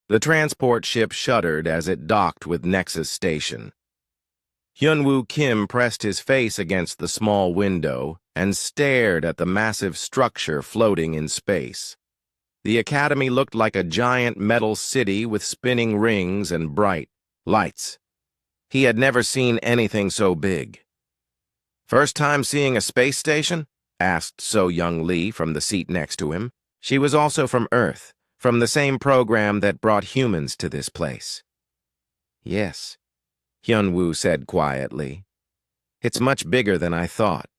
The transport ship shuddered as it docked with Nexus Station. Hyunwoo Kim pressed his face against the small window and stared at the massive structure floating in space. The academy looked like a giant metal city with spinning rings and bright lights. He had never seen anything so big. "First time seeing a space station?" asked So-Young Lee from the seat next to him. She was also from Earth, from the same program that brought humans to this place. "Yes," Hyunwoo said quietly. "It's much bigger than I thought."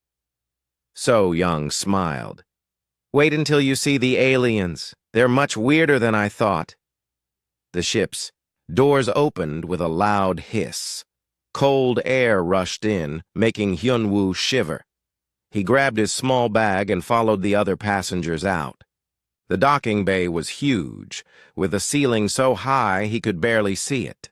So-Young smiled. "Wait until you see the aliens. They're much weirder than I thought." The ship's doors opened with a loud hiss. Cold air rushed in, making Hyunwoo shiver. He grabbed his small bag and followed the other passengers out. The docking bay was huge, with a ceiling so high he could barely see it.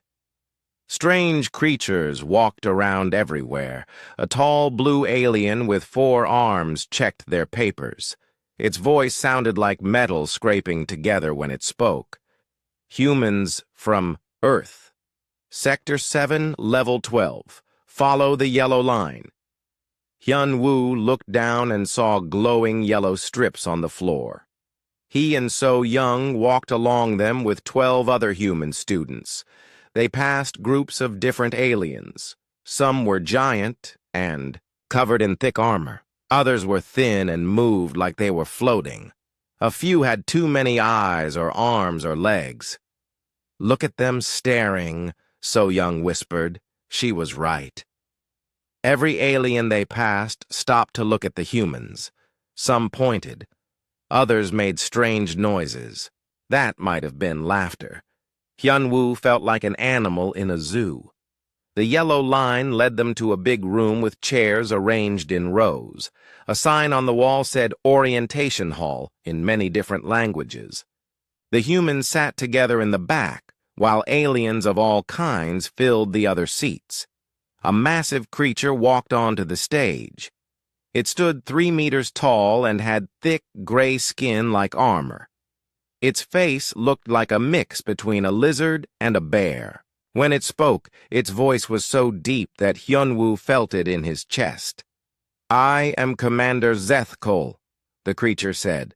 Strange creatures walked around everywhere. A tall blue alien with 4 arms checked their papers. Its voice sounded like metal scraping together when it spoke. "Humans from Earth. Sector 7, Level 12. Follow the yellow line." Hyunwoo looked down and saw glowing yellow strips on the floor. He and So-Young walked along them with 12 other human students. They passed groups of different aliens. Some were giant and covered in thick armor. Others were thin and moved like they were floating. A few had too many eyes or arms or legs. "Look at them staring," So-Young whispered. She was right. Every alien they passed stopped to look at the humans. Some pointed. Others made strange noises. That might have been laughter. Hyunwoo felt like an animal in a zoo. The yellow line led them to a big room with chairs arranged in rows. A sign on the wall said Orientation Hall in many different languages. The humans sat together in the back, while aliens of all kinds filled the other seats. A massive creature walked onto the stage. It stood 3 meters tall and had thick gray skin like armor. Its face looked like a mix between a lizard and a bear. When it spoke, its voice was so deep that Hyunwoo felt it in his chest. "I am Commander Zethkol," the creature said.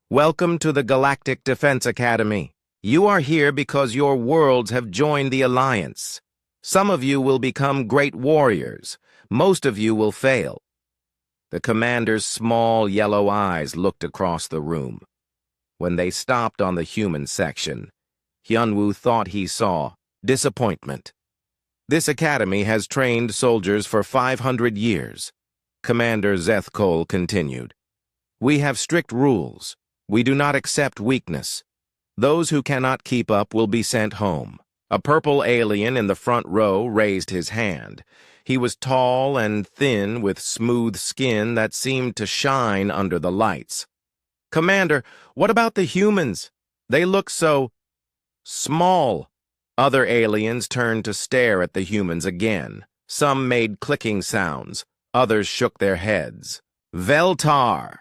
"Welcome to the Galactic Defense Academy. You are here because your worlds have joined the Alliance. Some of you will become great warriors. Most of you will fail." The commander's small yellow eyes looked across the room. When they stopped on the human section, Hyunwoo thought he saw disappointment. "This academy has trained soldiers for 500 years. Commander Zethkol continued. "We have strict rules. We do not accept weakness. Those who cannot keep up will be sent home." A purple alien in the front row raised his hand. He was tall and thin with smooth skin that seemed to shine under the lights. "Commander, what about the humans? They look so small." Other aliens turned to stare at the humans again. Some made clicking sounds. Others shook their heads. "Veltar,"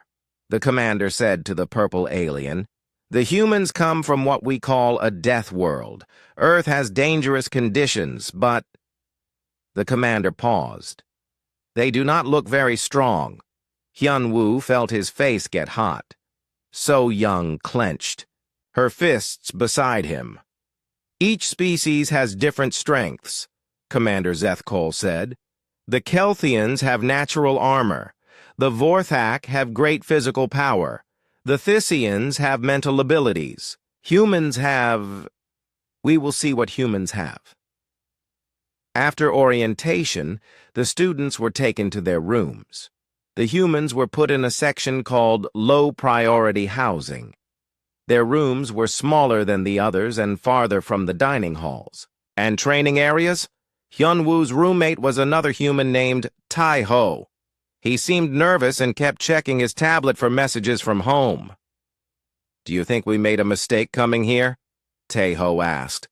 the commander said to the purple alien. "The humans come from what we call a death world. Earth has dangerous conditions, but—" The commander paused. "They do not look very strong." Hyunwoo felt his face get hot. So-Young clenched, her fists beside him. "Each species has different strengths," Commander Zethkol said. "The Kelthians have natural armor. The Vorthak have great physical power. The Thyssians have mental abilities. Humans have... We will see what humans have." After orientation, the students were taken to their rooms. The humans were put in a section called low-priority housing. Their rooms were smaller than the others and farther from the dining halls. And training areas? Hyunwoo's roommate was another human named Tai-Ho. He seemed nervous and kept checking his tablet for messages from home. "Do you think we made a mistake coming here?" Tai-Ho asked.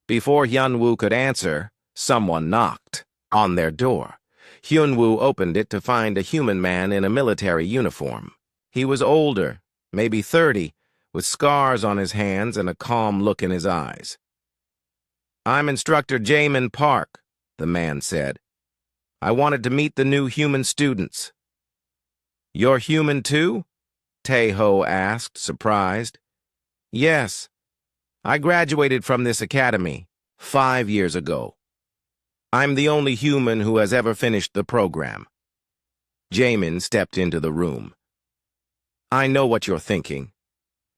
Before Hyunwoo could answer, someone knocked on their door. Hyunwoo opened it to find a human man in a military uniform. He was older, maybe 30, with scars on his hands and a calm look in his eyes. "I'm Instructor Jamin Park," the man said. "I wanted to meet the new human students." "You're human too?" Tae-ho asked, surprised. "Yes. I graduated from this academy 5 years ago. I'm the only human who has ever finished the program." Jamin stepped into the room. "I know what you're thinking.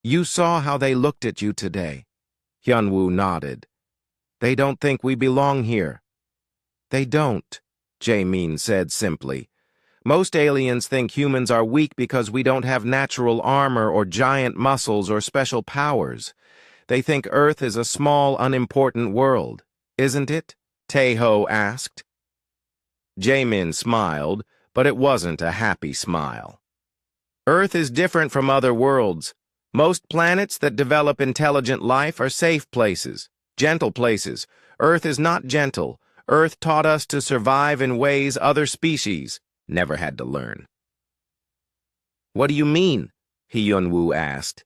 You saw how they looked at you today." Hyunwoo nodded. "They don't think we belong here." "They don't," Jamin said simply. "Most aliens think humans are weak because we don't have natural armor or giant muscles or special powers. They think Earth is a small, unimportant world, isn't it?" Tae-ho asked. Jamin smiled, but it wasn't a happy smile. "Earth is different from other worlds. Most planets that develop intelligent life are safe places, gentle places. Earth is not gentle. Earth taught us to survive in ways other species never had to learn." "What do you mean?" Hyunwoo asked.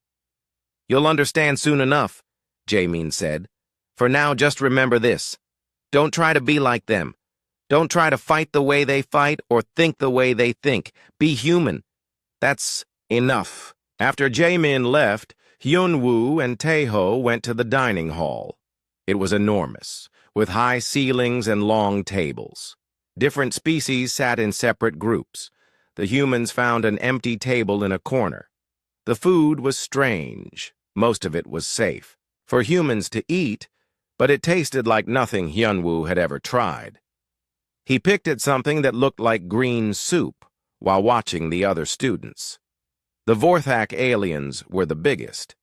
"You'll understand soon enough," Jamin said. "For now, just remember this. Don't try to be like them. Don't try to fight the way they fight or think the way they think. Be human. That's enough." After Jamin left, Hyunwoo and Tae-ho went to the dining hall. It was enormous, with high ceilings and long tables. Different species sat in separate groups. The humans found an empty table in a corner. The food was strange. Most of it was safe for humans to eat, but it tasted like nothing Hyunwoo had ever tried. He picked at something that looked like green soup while watching the other students. The Vorthak aliens were the biggest.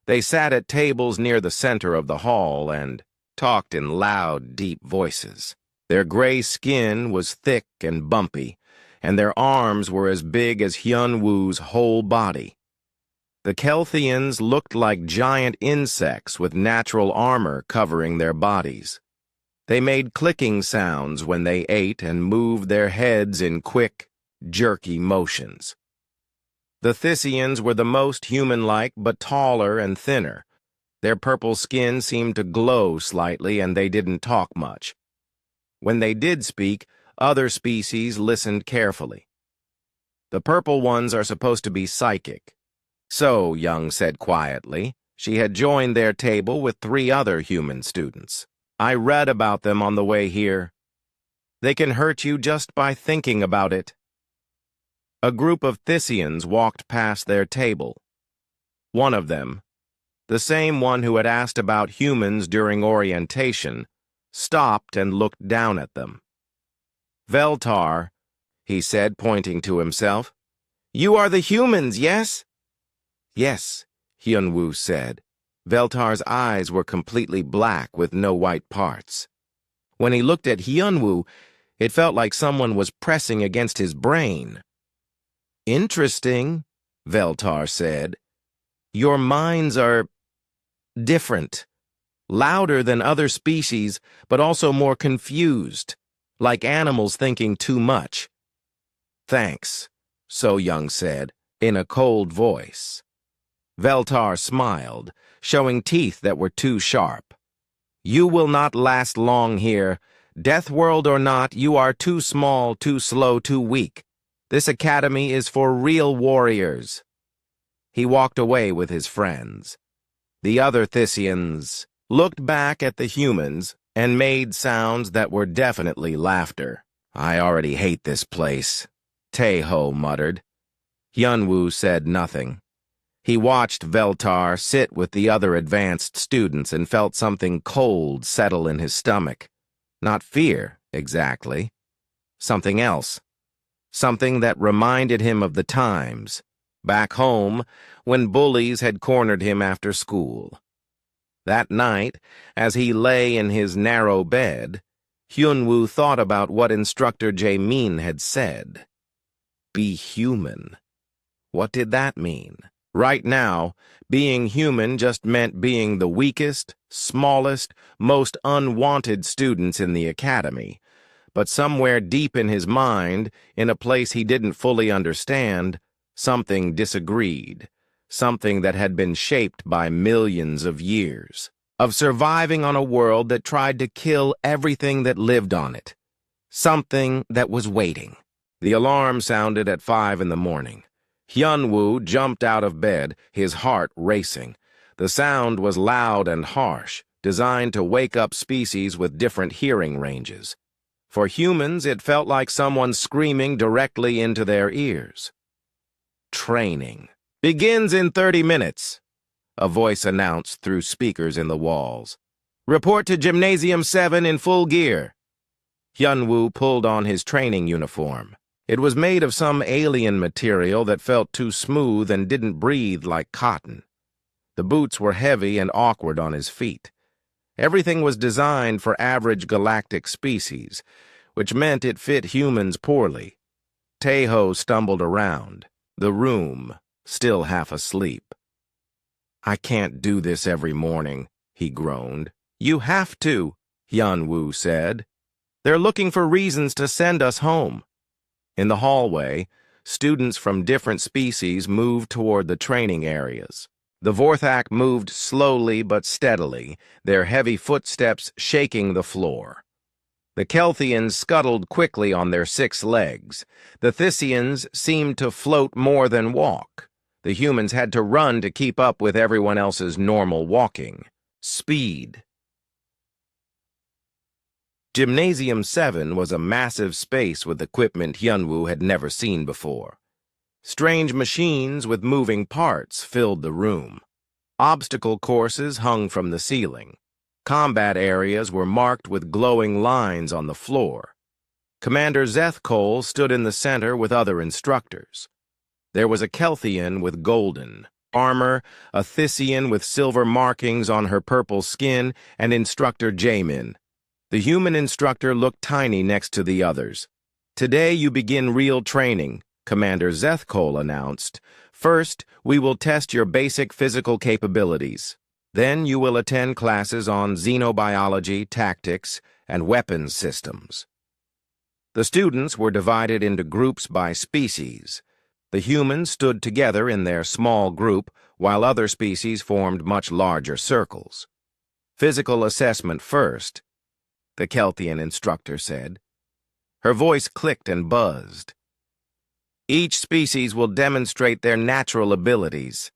They sat at tables near the center of the hall and talked in loud, deep voices. Their gray skin was thick and bumpy, and their arms were as big as Hyunwoo's whole body. The Kelthians looked like giant insects with natural armor covering their bodies. They made clicking sounds when they ate and moved their heads in quick, jerky motions. The Thyssians were the most human-like but taller and thinner. Their purple skin seemed to glow slightly and they didn't talk much. When they did speak, other species listened carefully. "The purple ones are supposed to be psychic." So, Young said quietly, she had joined their table with 3 other human students. "I read about them on the way here. They can hurt you just by thinking about it." A group of Thyssians walked past their table. One of them, the same one who had asked about humans during orientation, stopped and looked down at them. "Veltar," he said, pointing to himself. "You are the humans, yes?" "Yes," Hyunwoo said. Veltar's eyes were completely black with no white parts. When he looked at Hyunwoo, it felt like someone was pressing against his brain. "Interesting," Veltar said. "Your minds are different, louder than other species, but also more confused, like animals thinking too much." "Thanks," So Young said, in a cold voice. Veltar smiled, showing teeth that were too sharp. "You will not last long here. Deathworld or not, you are too small, too slow, too weak. This academy is for real warriors." He walked away with his friends. The other Thyssians looked back at the humans and made sounds that were definitely laughter. "I already hate this place," Tae-ho muttered. Hyunwoo said nothing. He watched Veltar sit with the other advanced students and felt something cold settle in his stomach. Not fear, exactly. Something else. Something that reminded him of the times, back home, when bullies had cornered him after school. That night, as he lay in his narrow bed, Hyunwoo thought about what Instructor Jamin had said. Be human. What did that mean? Right now, being human just meant being the weakest, smallest, most unwanted students in the academy. But somewhere deep in his mind, in a place he didn't fully understand, something disagreed. something that had been shaped by millions of years, of surviving on a world that tried to kill everything that lived on it, something that was waiting. The alarm sounded at 5 in the morning. Hyunwoo jumped out of bed, his heart racing. The sound was loud and harsh, designed to wake up species with different hearing ranges. For humans, it felt like someone screaming directly into their ears. Training begins in 30 minutes, a voice announced through speakers in the walls. Report to Gymnasium 7 in full gear. Hyunwoo pulled on his training uniform. It was made of some alien material that felt too smooth and didn't breathe like cotton. The boots were heavy and awkward on his feet. Everything was designed for average galactic species, which meant it fit humans poorly. Taeho stumbled around, the room still half asleep. I can't do this every morning, he groaned. You have to, Hyunwoo said. They're looking for reasons to send us home. In the hallway, students from different species moved toward the training areas. The Vorthak moved slowly but steadily, their heavy footsteps shaking the floor. The Kelthians scuttled quickly on their 6 legs. The Thyssians seemed to float more than walk. The humans had to run to keep up with everyone else's normal walking. Speed. Gymnasium 7 was a massive space with equipment Hyunwoo had never seen before. Strange machines with moving parts filled the room. Obstacle courses hung from the ceiling. Combat areas were marked with glowing lines on the floor. Commander Zethkol stood in the center with other instructors. There was a Kelthian with golden armor, a Thyssian with silver markings on her purple skin, and Instructor Jaemin. The human instructor looked tiny next to the others. Today you begin real training, Commander Zethkol announced. First, we will test your basic physical capabilities. Then you will attend classes on xenobiology, tactics, and weapons systems. The students were divided into groups by species. The humans stood together in their small group, while other species formed much larger circles. Physical assessment first, the Kelthian instructor said. Her voice clicked and buzzed. Each species will demonstrate their natural abilities.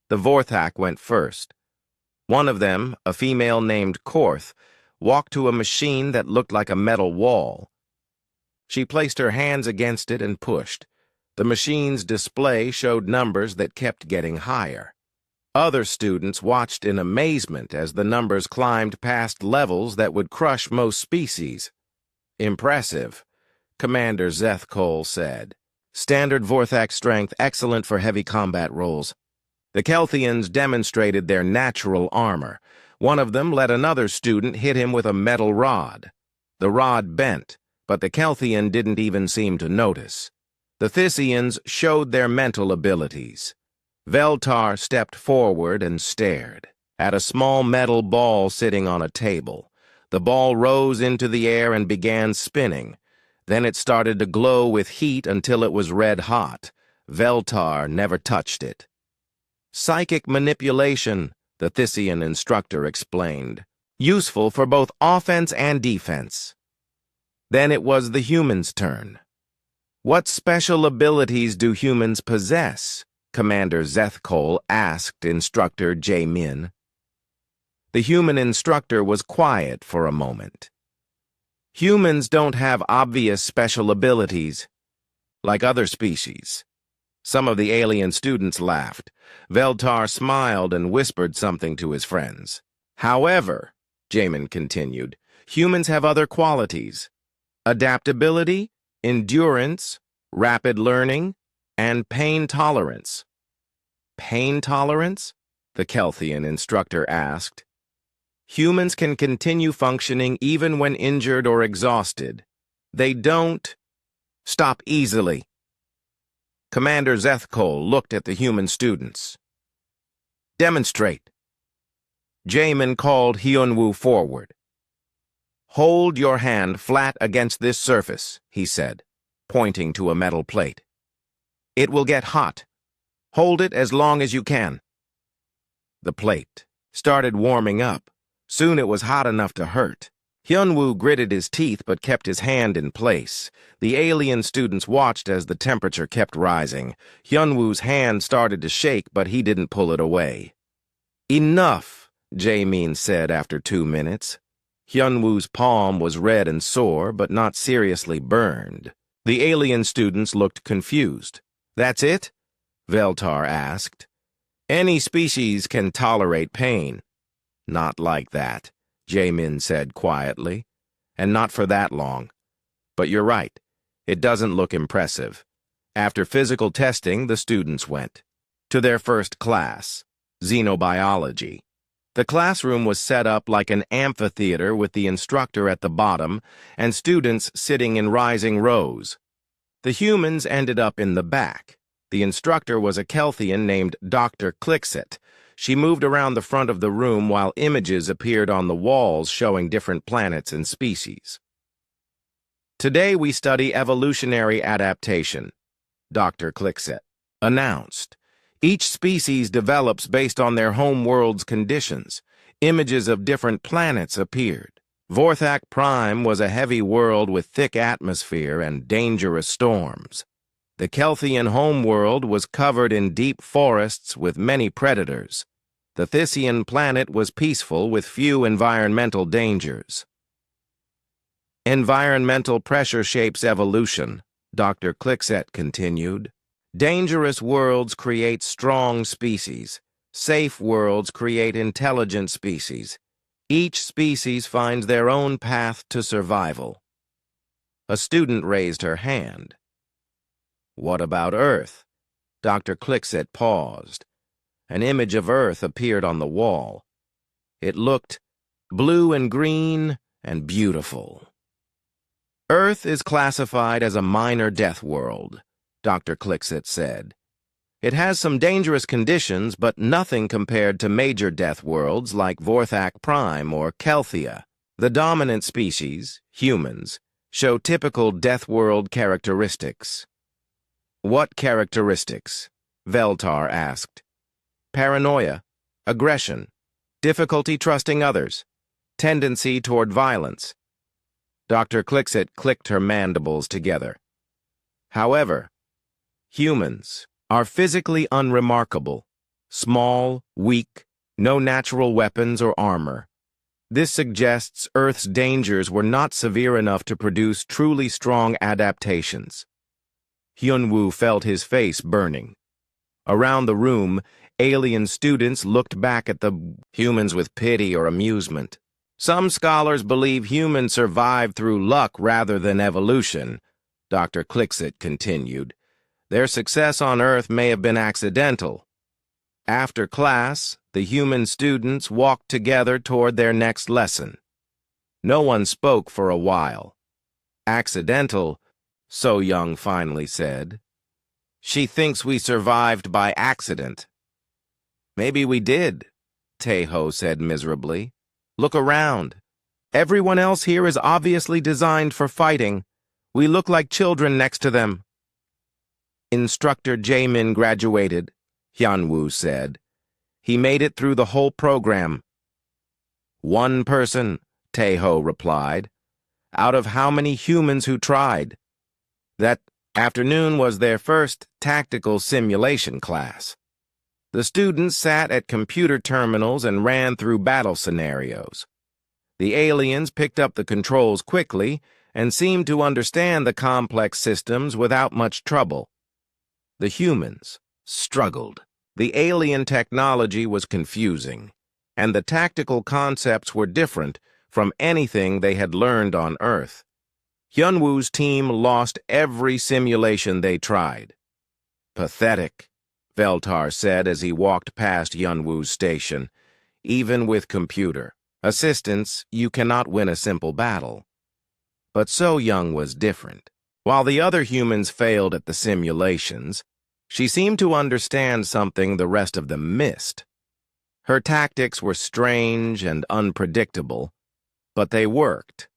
The Vorthak went first. One of them, a female named Korth, walked to a machine that looked like a metal wall. She placed her hands against it and pushed. The machine's display showed numbers that kept getting higher. Other students watched in amazement as the numbers climbed past levels that would crush most species. Impressive, Commander Zethkol said. Standard Vorthak strength excellent for heavy combat roles. The Kelthians demonstrated their natural armor. One of them let another student hit him with a metal rod. The rod bent, but the Kelthian didn't even seem to notice. The Thyssians showed their mental abilities. Veltar stepped forward and stared at a small metal ball sitting on a table. The ball rose into the air and began spinning. Then it started to glow with heat until it was red hot. Veltar never touched it. Psychic manipulation, the Thyssian instructor explained. Useful for both offense and defense. Then it was the humans' turn. What special abilities do humans possess? Commander Zethkol asked Instructor Jaemin. The human instructor was quiet for a moment. Humans don't have obvious special abilities, like other species. Some of the alien students laughed. Veltar smiled and whispered something to his friends. However, Jaemin continued, humans have other qualities. Adaptability, endurance, rapid learning, and pain tolerance. Pain tolerance? The Kelthian instructor asked. Humans can continue functioning even when injured or exhausted. They don't stop easily. Commander Zethkol looked at the human students. Demonstrate. Jaemin called Hyunwoo forward. Hold your hand flat against this surface, he said, pointing to a metal plate. It will get hot. Hold it as long as you can. The plate started warming up. Soon it was hot enough to hurt. Hyunwoo gritted his teeth but kept his hand in place. The alien students watched as the temperature kept rising. Hyunwoo's hand started to shake, but he didn't pull it away. Enough, Jae-min said after 2 minutes. Hyunwoo's palm was red and sore, but not seriously burned. The alien students looked confused. That's it? Veltar asked. Any species can tolerate pain. Not like that, Jae-min said quietly. And not for that long. But you're right. It doesn't look impressive. After physical testing, the students went to their first class, xenobiology. The classroom was set up like an amphitheater with the instructor at the bottom and students sitting in rising rows. The humans ended up in the back. The instructor was a Kelthian named Dr. Clixit. She moved around the front of the room while images appeared on the walls showing different planets and species. Today we study evolutionary adaptation, Dr. Clixit announced. Each species develops based on their home world's conditions. Images of different planets appeared. Vorthak Prime was a heavy world with thick atmosphere and dangerous storms. The Kelthian homeworld was covered in deep forests with many predators. The Thysian planet was peaceful with few environmental dangers. Environmental pressure shapes evolution, Dr. Clixet continued. Dangerous worlds create strong species. Safe worlds create intelligent species. Each species finds their own path to survival. A student raised her hand. What about Earth? Dr. Clixit paused. An image of Earth appeared on the wall. It looked blue and green and beautiful. Earth is classified as a minor death world, Dr. Clixit said. It has some dangerous conditions, but nothing compared to major death worlds like Vorthak Prime or Kelthia. The dominant species, humans, show typical death world characteristics. What characteristics? Veltar asked. Paranoia, aggression, difficulty trusting others, tendency toward violence. Dr. Clixit clicked her mandibles together. However, humans are physically unremarkable, small, weak, no natural weapons or armor. This suggests Earth's dangers were not severe enough to produce truly strong adaptations. Hyunwoo felt his face burning. Around the room, alien students looked back at the humans with pity or amusement. Some scholars believe humans survived through luck rather than evolution, Dr. Clixit continued. Their success on Earth may have been accidental. After class, the human students walked together toward their next lesson. No one spoke for a while. Accidental, So Young finally said. She thinks we survived by accident. Maybe we did, Taeho said miserably. Look around. Everyone else here is obviously designed for fighting. We look like children next to them. Instructor Jae-min graduated, Hyunwoo said. He made it through the whole program. One person, Taeho replied. Out of how many humans who tried? That afternoon was their first tactical simulation class. The students sat at computer terminals and ran through battle scenarios. The aliens picked up the controls quickly and seemed to understand the complex systems without much trouble. The humans struggled. The alien technology was confusing, and the tactical concepts were different from anything they had learned on Earth. Hyunwoo's team lost every simulation they tried. Pathetic, Veltar said as he walked past Hyunwoo's station. Even with computer assistance, you cannot win a simple battle. But So Young was different. While the other humans failed at the simulations, she seemed to understand something the rest of them missed. Her tactics were strange and unpredictable, but they worked.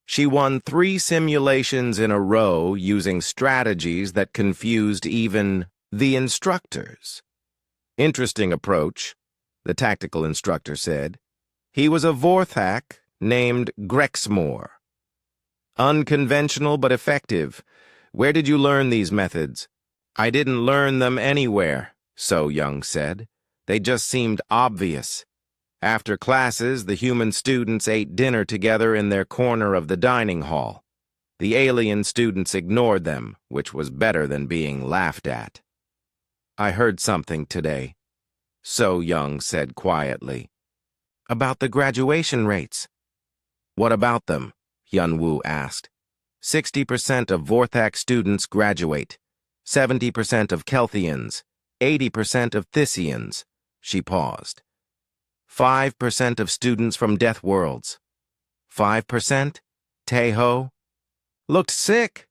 She won 3 simulations in a row using strategies that confused even The instructors. Interesting approach, the tactical instructor said. He was a Vorthak named Grexmore. Unconventional but effective. Where did you learn these methods? I didn't learn them anywhere, So Young said. They just seemed obvious. After classes, the human students ate dinner together in their corner of the dining hall. The alien students ignored them, which was better than being laughed at. I heard something today, So Young said quietly. About the graduation rates. What about them? Hyunwoo asked. 60% of Vorthak students graduate, 70% of Kelthians, 80% of Thysians. She paused. 5% of students from Deathworlds. 5%? Taeho? Looked sick.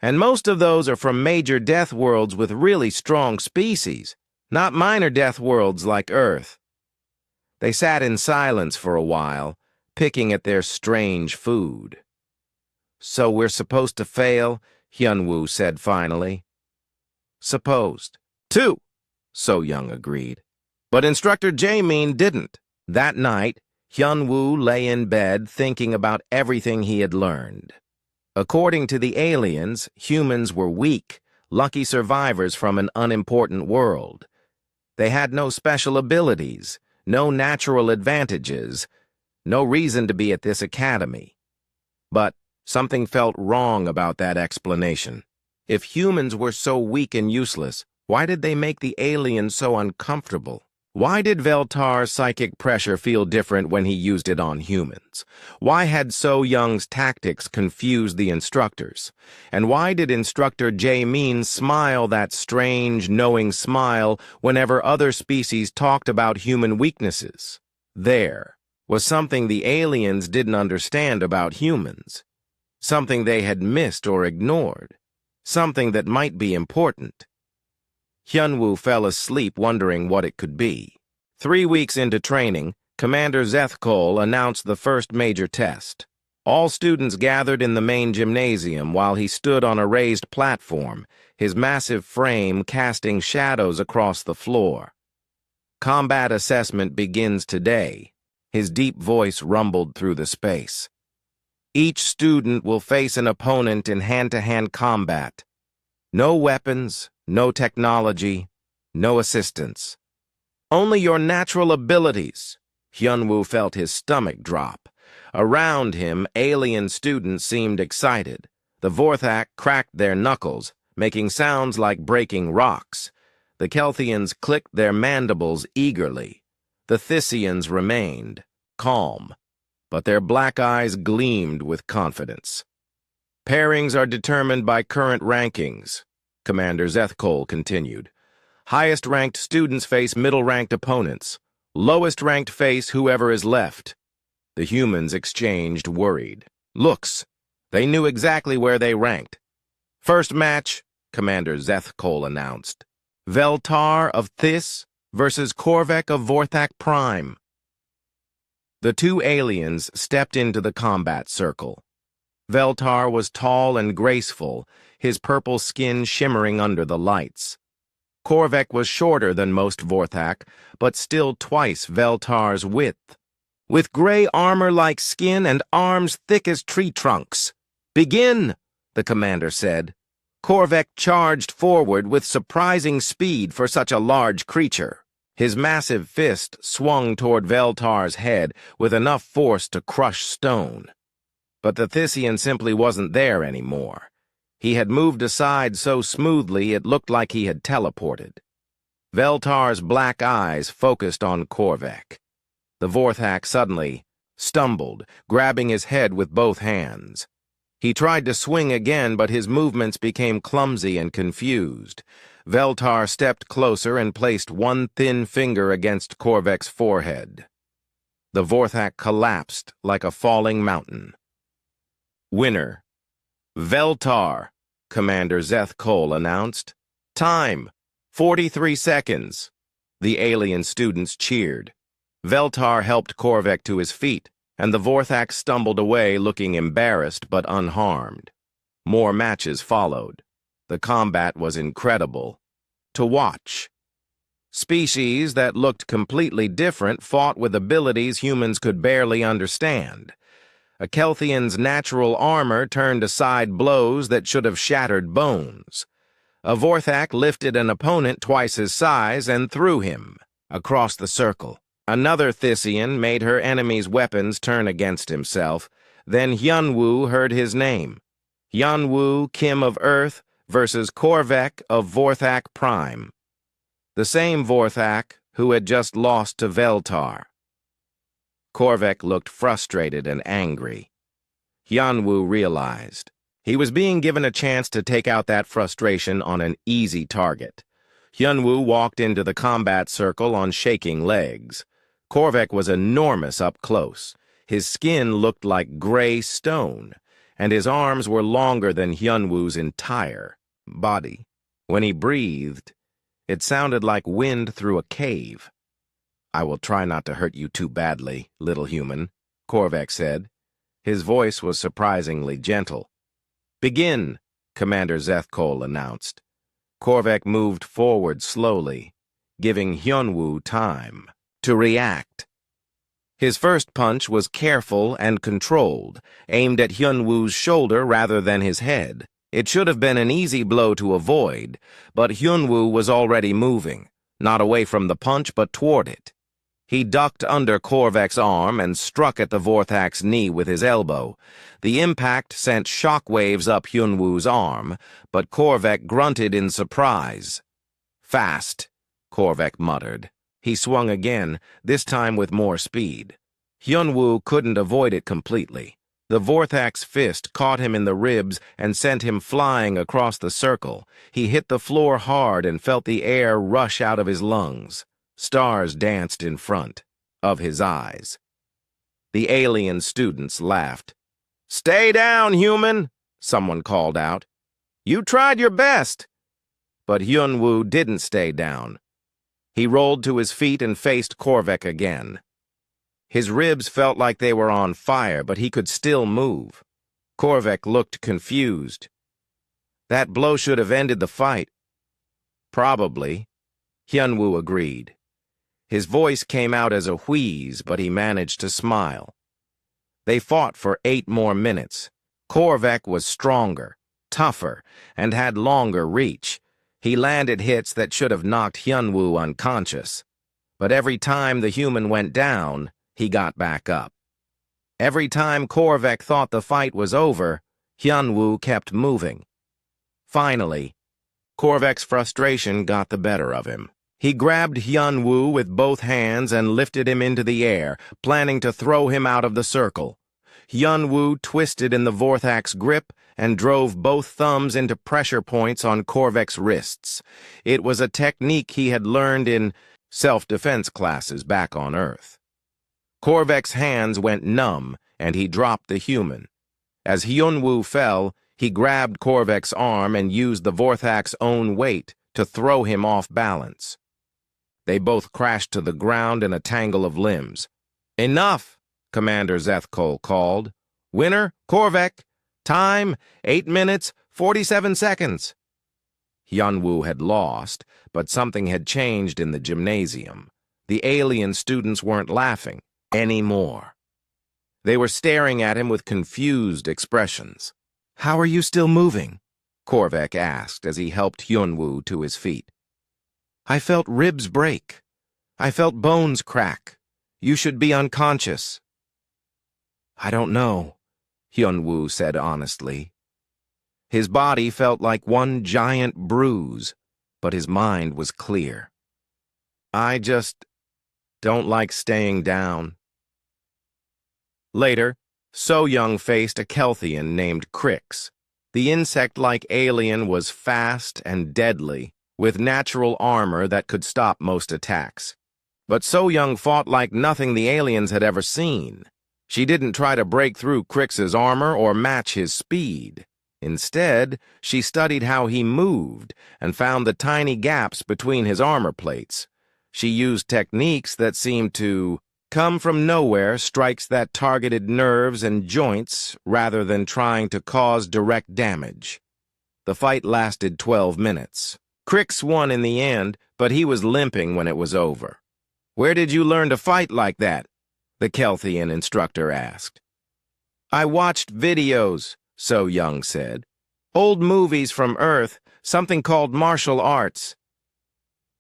And most of those are from major Deathworlds with really strong species, not minor Deathworlds like Earth. They sat in silence for a while, picking at their strange food. So we're supposed to fail, Hyunwoo said finally. Supposed. 2, So Young agreed. But Instructor Jaemin didn't. That night, Hyunwoo lay in bed thinking about everything he had learned. According to the aliens, humans were weak, lucky survivors from an unimportant world. They had no special abilities, no natural advantages, no reason to be at this academy. But something felt wrong about that explanation. If humans were so weak and useless, why did they make the aliens so uncomfortable? Why did Veltar's psychic pressure feel different when he used it on humans? Why had So Young's tactics confused the instructors? And why did Instructor Jaemin smile that strange, knowing smile whenever other species talked about human weaknesses? There was something the aliens didn't understand about humans. Something they had missed or ignored. Something that might be important. Hyunwoo fell asleep wondering what it could be. 3 weeks into training, Commander Zethkol announced the first major test. All students gathered in the main gymnasium while he stood on a raised platform, his massive frame casting shadows across the floor. Combat assessment begins today. His deep voice rumbled through the space. Each student will face an opponent in hand-to-hand combat. No weapons, no technology, no assistance. Only your natural abilities. Hyunwoo felt his stomach drop. Around him, alien students seemed excited. The Vorthak cracked their knuckles, making sounds like breaking rocks. The Kelthians clicked their mandibles eagerly. The Thysians remained, calm, but their black eyes gleamed with confidence. Pairings are determined by current rankings, Commander Zethkol continued. Highest-ranked students face middle-ranked opponents. Lowest-ranked face whoever is left. The humans exchanged worried looks. They knew exactly where they ranked. First match, Commander Zethkol announced. Veltar of Thys versus Korvek of Vorthak Prime. The two aliens stepped into the combat circle. Veltar was tall and graceful, his purple skin shimmering under the lights. Korvek was shorter than most Vorthak, but still twice Veltar's width. With gray armor-like skin and arms thick as tree trunks. Begin, the commander said. Korvek charged forward with surprising speed for such a large creature. His massive fist swung toward Veltar's head with enough force to crush stone. But the Thysian simply wasn't there anymore. He had moved aside so smoothly it looked like he had teleported. Veltar's black eyes focused on Korvek. The Vorthak suddenly stumbled, grabbing his head with both hands. He tried to swing again, but his movements became clumsy and confused. Veltar stepped closer and placed one thin finger against Korvek's forehead. The Vorthak collapsed like a falling mountain. Winner. Veltar, Commander Zethkol announced. Time, 43 seconds. The alien students cheered. Veltar helped Korvek to his feet, and the Vorthak stumbled away looking embarrassed but unharmed. More matches followed. The combat was incredible. to watch. Species that looked completely different fought with abilities humans could barely understand. A Kelthian's natural armor turned aside blows that should have shattered bones. A Vorthak lifted an opponent twice his size and threw him across the circle. Another Thyssian made her enemy's weapons turn against himself. Then Hyunwoo heard his name. Hyunwoo Kim of Earth versus Korvek of Vorthak Prime. The same Vorthak who had just lost to Veltar. Korvek looked frustrated and angry. Hyunwoo realized he was being given a chance to take out that frustration on an easy target. Hyunwoo walked into the combat circle on shaking legs. Korvek was enormous up close. His skin looked like gray stone, and his arms were longer than Hyunwoo's entire body. When he breathed, it sounded like wind through a cave. "I will try not to hurt you too badly, little human," Korvek said. His voice was surprisingly gentle. "Begin," Commander Zethkol announced. Korvek moved forward slowly, giving Hyunwoo time to react. His first punch was careful and controlled, aimed at Hyunwoo's shoulder rather than his head. It should have been an easy blow to avoid, but Hyunwoo was already moving, not away from the punch but toward it. He ducked under Korvek's arm and struck at the Vorthak's knee with his elbow. The impact sent shockwaves up Hyunwoo's arm, but Korvek grunted in surprise. "Fast," Korvek muttered. He swung again, this time with more speed. Hyunwoo couldn't avoid it completely. The Vorthak's fist caught him in the ribs and sent him flying across the circle. He hit the floor hard and felt the air rush out of his lungs. Stars danced in front of his eyes. The alien students laughed. "Stay down, human," someone called out. "You tried your best." But Hyunwoo didn't stay down. He rolled to his feet and faced Korvek again. His ribs felt like they were on fire, but he could still move. Korvek looked confused. "That blow should have ended the fight." "Probably," Hyunwoo agreed. His voice came out as a wheeze, but he managed to smile. They fought for 8 more minutes. Korvek was stronger, tougher, and had longer reach. He landed hits that should have knocked Hyunwoo unconscious. But every time the human went down, he got back up. Every time Korvek thought the fight was over, Hyunwoo kept moving. Finally, Korvek's frustration got the better of him. He grabbed Hyunwoo with both hands and lifted him into the air, planning to throw him out of the circle. Hyunwoo twisted in the Vorthak's grip and drove both thumbs into pressure points on Korvek's wrists. It was a technique he had learned in self-defense classes back on Earth. Korvek's hands went numb, and he dropped the human. As Hyunwoo fell, he grabbed Korvek's arm and used the Vorthak's own weight to throw him off balance. They both crashed to the ground in a tangle of limbs. "Enough!" Commander Zethkol called. "Winner, Korvek. Time, 8 minutes, 47 seconds. Hyunwoo had lost, but something had changed in the gymnasium. The alien students weren't laughing anymore. They were staring at him with confused expressions. "How are you still moving?" Korvek asked as he helped Hyunwoo to his feet. "I felt ribs break. I felt bones crack. You should be unconscious." "I don't know," Hyunwoo said honestly. His body felt like one giant bruise, but his mind was clear. "I just don't like staying down." Later, So-Young faced a Kelthian named Crix. The insect-like alien was fast and deadly, with natural armor that could stop most attacks. But So-Young fought like nothing the aliens had ever seen. She didn't try to break through Crix's armor or match his speed. Instead, she studied how he moved and found the tiny gaps between his armor plates. She used techniques that seemed to come from nowhere, strikes that targeted nerves and joints rather than trying to cause direct damage. The fight lasted 12 minutes. Crix won in the end, but he was limping when it was over. "Where did you learn to fight like that?" the Kelthian instructor asked. "I watched videos," So Young said. "Old movies from Earth, something called martial arts."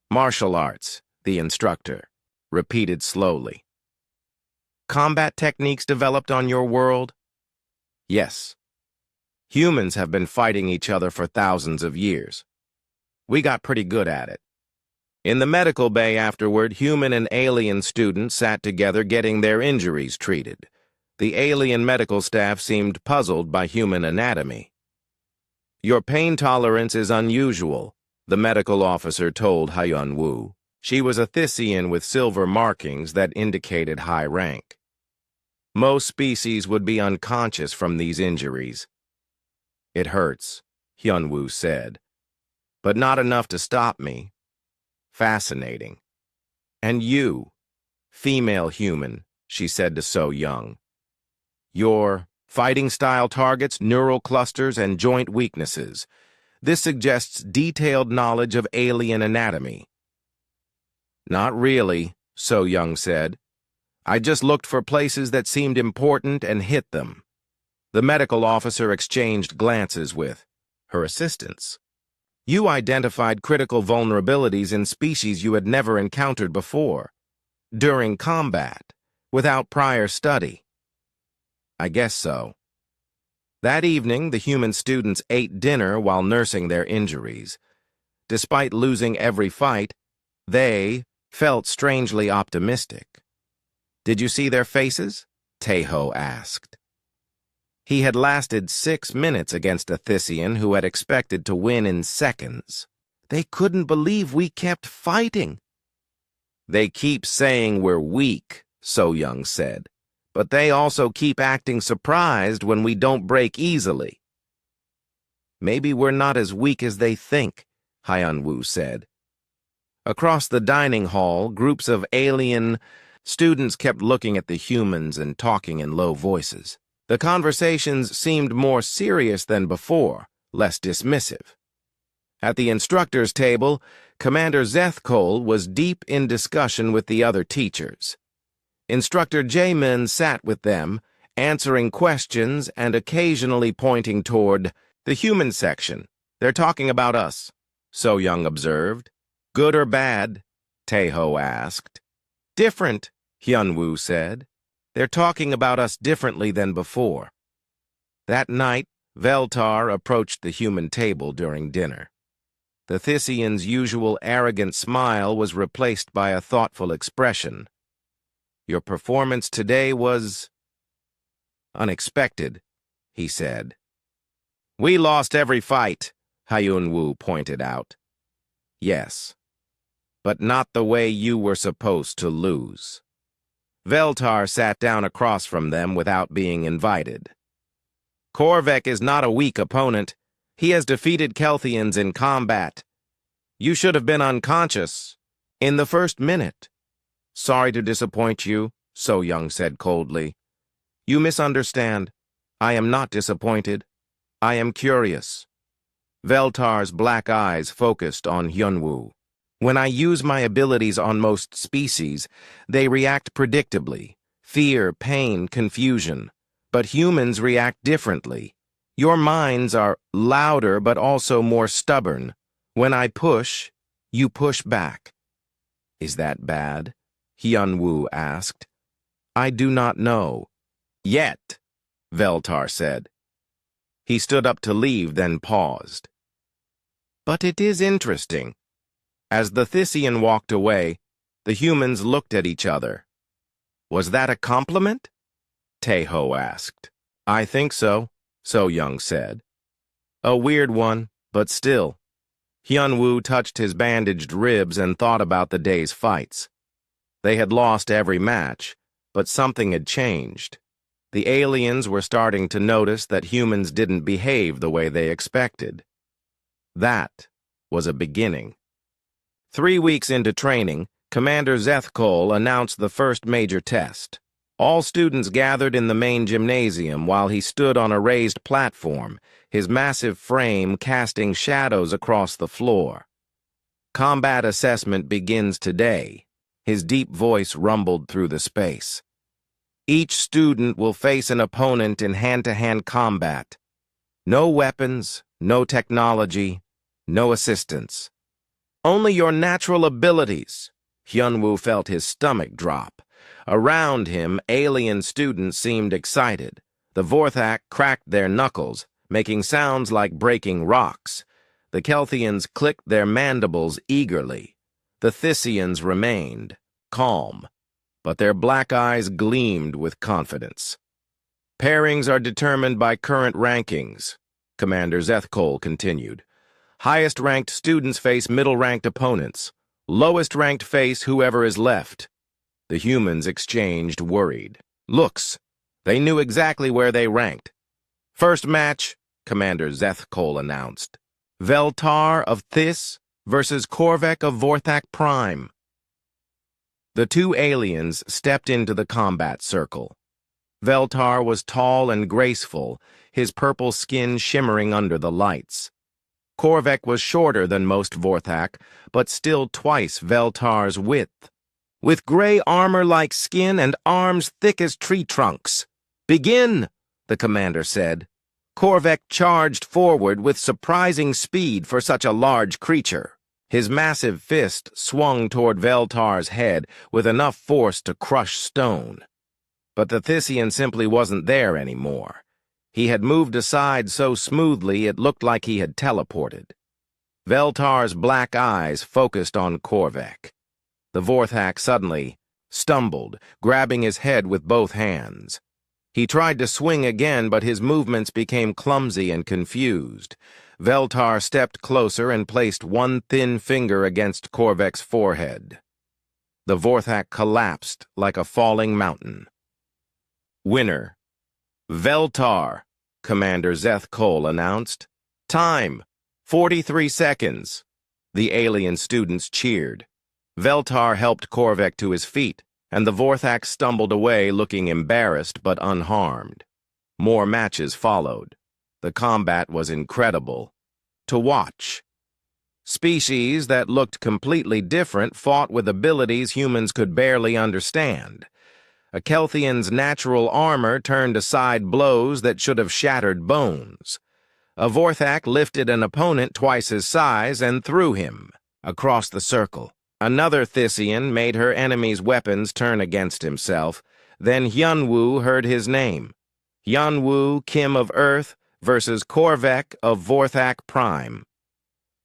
"Martial arts," the instructor repeated slowly. "Combat techniques developed on your world?" "Yes. Humans have been fighting each other for thousands of years. We got pretty good at it." In the medical bay afterward, human and alien students sat together getting their injuries treated. The alien medical staff seemed puzzled by human anatomy. "Your pain tolerance is unusual," the medical officer told Hyun-woo. She was a Thyssian with silver markings that indicated high rank. "Most species would be unconscious from these injuries." "It hurts," Hyun-woo said, "but not enough to stop me." "Fascinating." "And you, female human," she said to So Young. "Your fighting style targets, neural clusters, and joint weaknesses. This suggests detailed knowledge of alien anatomy." "Not really," So Young said. "I just looked for places that seemed important and hit them." The medical officer exchanged glances with her assistants. "You identified critical vulnerabilities in species you had never encountered before, during combat, without prior study." "I guess so." That evening, the human students ate dinner while nursing their injuries. Despite losing every fight, they felt strangely optimistic. "Did you see their faces?" Taeho asked. He had lasted 6 minutes against a Thyssian who had expected to win in seconds. "They couldn't believe we kept fighting." "They keep saying we're weak," So Young said, "but they also keep acting surprised when we don't break easily." "Maybe we're not as weak as they think," Hyun-woo said. Across the dining hall, groups of alien students kept looking at the humans and talking in low voices. The conversations seemed more serious than before, less dismissive. At the instructor's table, Commander Zethkol was deep in discussion with the other teachers. Instructor Jaemin sat with them, answering questions and occasionally pointing toward the human section. "They're talking about us," So Young observed. "Good or bad?" Taeho asked. "Different," Hyun-woo said. "They're talking about us differently than before." That night, Veltar approached the human table during dinner. The Thyssian's usual arrogant smile was replaced by a thoughtful expression. "Your performance today was unexpected," he said. "We lost every fight," Hyun-woo pointed out. "Yes, but not the way you were supposed to lose." Veltar sat down across from them without being invited. "Korvek is not a weak opponent. He has defeated Kelthians in combat. You should have been unconscious in the first minute." "Sorry to disappoint you," So Young said coldly. "You misunderstand. I am not disappointed. I am curious." Veltar's black eyes focused on Hyun-woo. "When I use my abilities on most species, they react predictably. Fear, pain, confusion. But humans react differently. Your minds are louder but also more stubborn. When I push, you push back." "Is that bad?" Hyun-woo asked. "I do not know. Yet," Veltar said. He stood up to leave, then paused. "But it is interesting." As the Thyssian walked away, the humans looked at each other. "Was that a compliment?" Taeho asked. "I think so," So Young said. "A weird one, but still." Hyun-woo touched his bandaged ribs and thought about the day's fights. They had lost every match, but something had changed. The aliens were starting to notice that humans didn't behave the way they expected. That was a beginning. 3 weeks into training, Commander Zethkol announced the first major test. All students gathered in the main gymnasium while he stood on a raised platform, his massive frame casting shadows across the floor. Combat assessment begins today. His deep voice rumbled through the space. Each student will face an opponent in hand-to-hand combat. No weapons, no technology, no assistance. Only your natural abilities. Hyunwoo felt his stomach drop. Around him, alien students seemed excited. The Vorthak cracked their knuckles, making sounds like breaking rocks. The Kelthians clicked their mandibles eagerly. The Thyssians remained, calm, but their black eyes gleamed with confidence. Pairings are determined by current rankings, Commander Zethkol continued. Highest-ranked students face middle-ranked opponents. Lowest-ranked face whoever is left. The humans exchanged worried looks. They knew exactly where they ranked. First match, Commander Zethkol announced. Veltar of Thys versus Korvek of Vorthak Prime. The two aliens stepped into the combat circle. Veltar was tall and graceful, his purple skin shimmering under the lights. Korvek was shorter than most Vorthak, but still twice Veltar's width, with gray armor-like skin and arms thick as tree trunks. "Begin," the commander said. Korvek charged forward with surprising speed for such a large creature. His massive fist swung toward Veltar's head with enough force to crush stone. But the Thyssian simply wasn't there anymore. He had moved aside so smoothly it looked like he had teleported. Veltar's black eyes focused on Korvek. The Vorthak suddenly stumbled, grabbing his head with both hands. He tried to swing again, but his movements became clumsy and confused. Veltar stepped closer and placed one thin finger against Korvek's forehead. The Vorthak collapsed like a falling mountain. Winner. Veltar, Commander Zethkol announced. Time, 43 seconds. The alien students cheered. Veltar helped Korvek to his feet, and the Vorthak stumbled away looking embarrassed but unharmed. More matches followed. The combat was incredible to watch. Species that looked completely different fought with abilities humans could barely understand. A Kelthian's natural armor turned aside blows that should have shattered bones. A Vorthak lifted an opponent twice his size and threw him across the circle. Another Thyssian made her enemy's weapons turn against himself. Then Hyunwoo heard his name. Hyunwoo Kim of Earth versus Korvek of Vorthak Prime.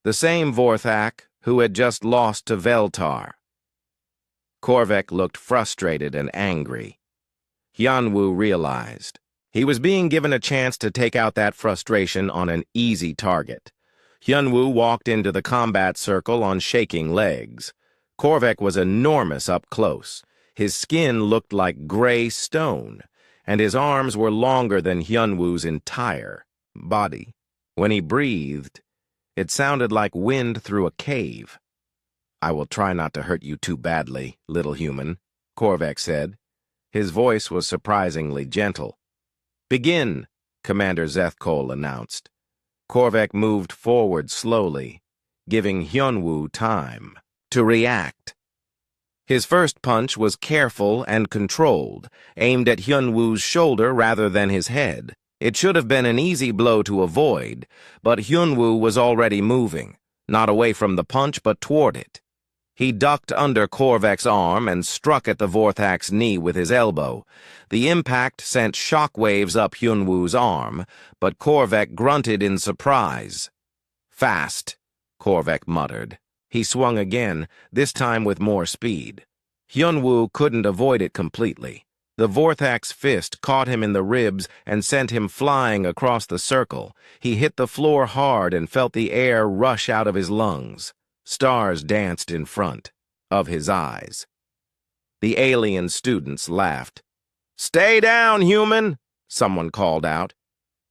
The same Vorthak who had just lost to Veltar. Korvek looked frustrated and angry. Hyunwoo realized he was being given a chance to take out that frustration on an easy target. Hyunwoo walked into the combat circle on shaking legs. Korvek was enormous up close. His skin looked like gray stone, and his arms were longer than Hyunwoo's entire body. When he breathed, it sounded like wind through a cave. "I will try not to hurt you too badly, little human," Korvek said. His voice was surprisingly gentle. "Begin," Commander Zethkol announced. Korvek moved forward slowly, giving Hyunwoo time to react. His first punch was careful and controlled, aimed at Hyunwoo's shoulder rather than his head. It should have been an easy blow to avoid, but Hyunwoo was already moving, not away from the punch but toward it. He ducked under Korvek's arm and struck at the Vorthak's knee with his elbow. The impact sent shockwaves up Hyunwoo's arm, but Korvek grunted in surprise. "Fast," Korvek muttered. He swung again, this time with more speed. Hyunwoo couldn't avoid it completely. The Vorthak's fist caught him in the ribs and sent him flying across the circle. He hit the floor hard and felt the air rush out of his lungs. Stars danced in front of his eyes. The alien students laughed. "Stay down, human," someone called out.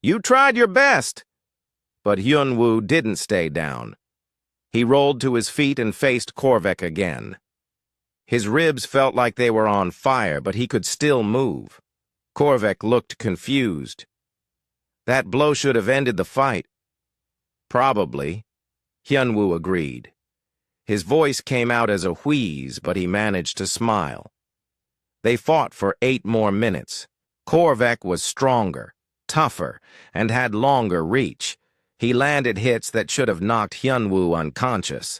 "You tried your best." But Hyunwoo didn't stay down. He rolled to his feet and faced Korvek again. His ribs felt like they were on fire, but he could still move. Korvek looked confused. "That blow should have ended the fight." "Probably," Hyunwoo agreed. His voice came out as a wheeze, but he managed to smile. They fought for 8 more minutes. Korvek was stronger, tougher, and had longer reach. He landed hits that should have knocked Hyunwoo unconscious.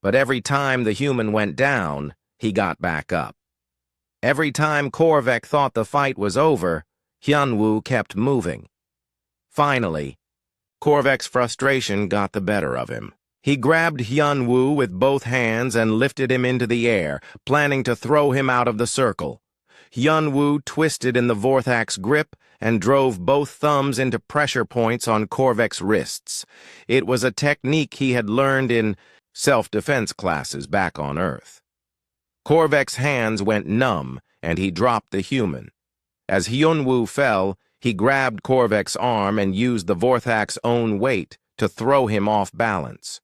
But every time the human went down, he got back up. Every time Korvek thought the fight was over, Hyunwoo kept moving. Finally, Korvek's frustration got the better of him. He grabbed Hyunwoo with both hands and lifted him into the air, planning to throw him out of the circle. Hyunwoo twisted in the Vorthak's grip and drove both thumbs into pressure points on Korvek's wrists. It was a technique he had learned in self-defense classes back on Earth. Korvek's hands went numb, and he dropped the human. As Hyunwoo fell, he grabbed Korvek's arm and used the Vorthak's own weight to throw him off balance.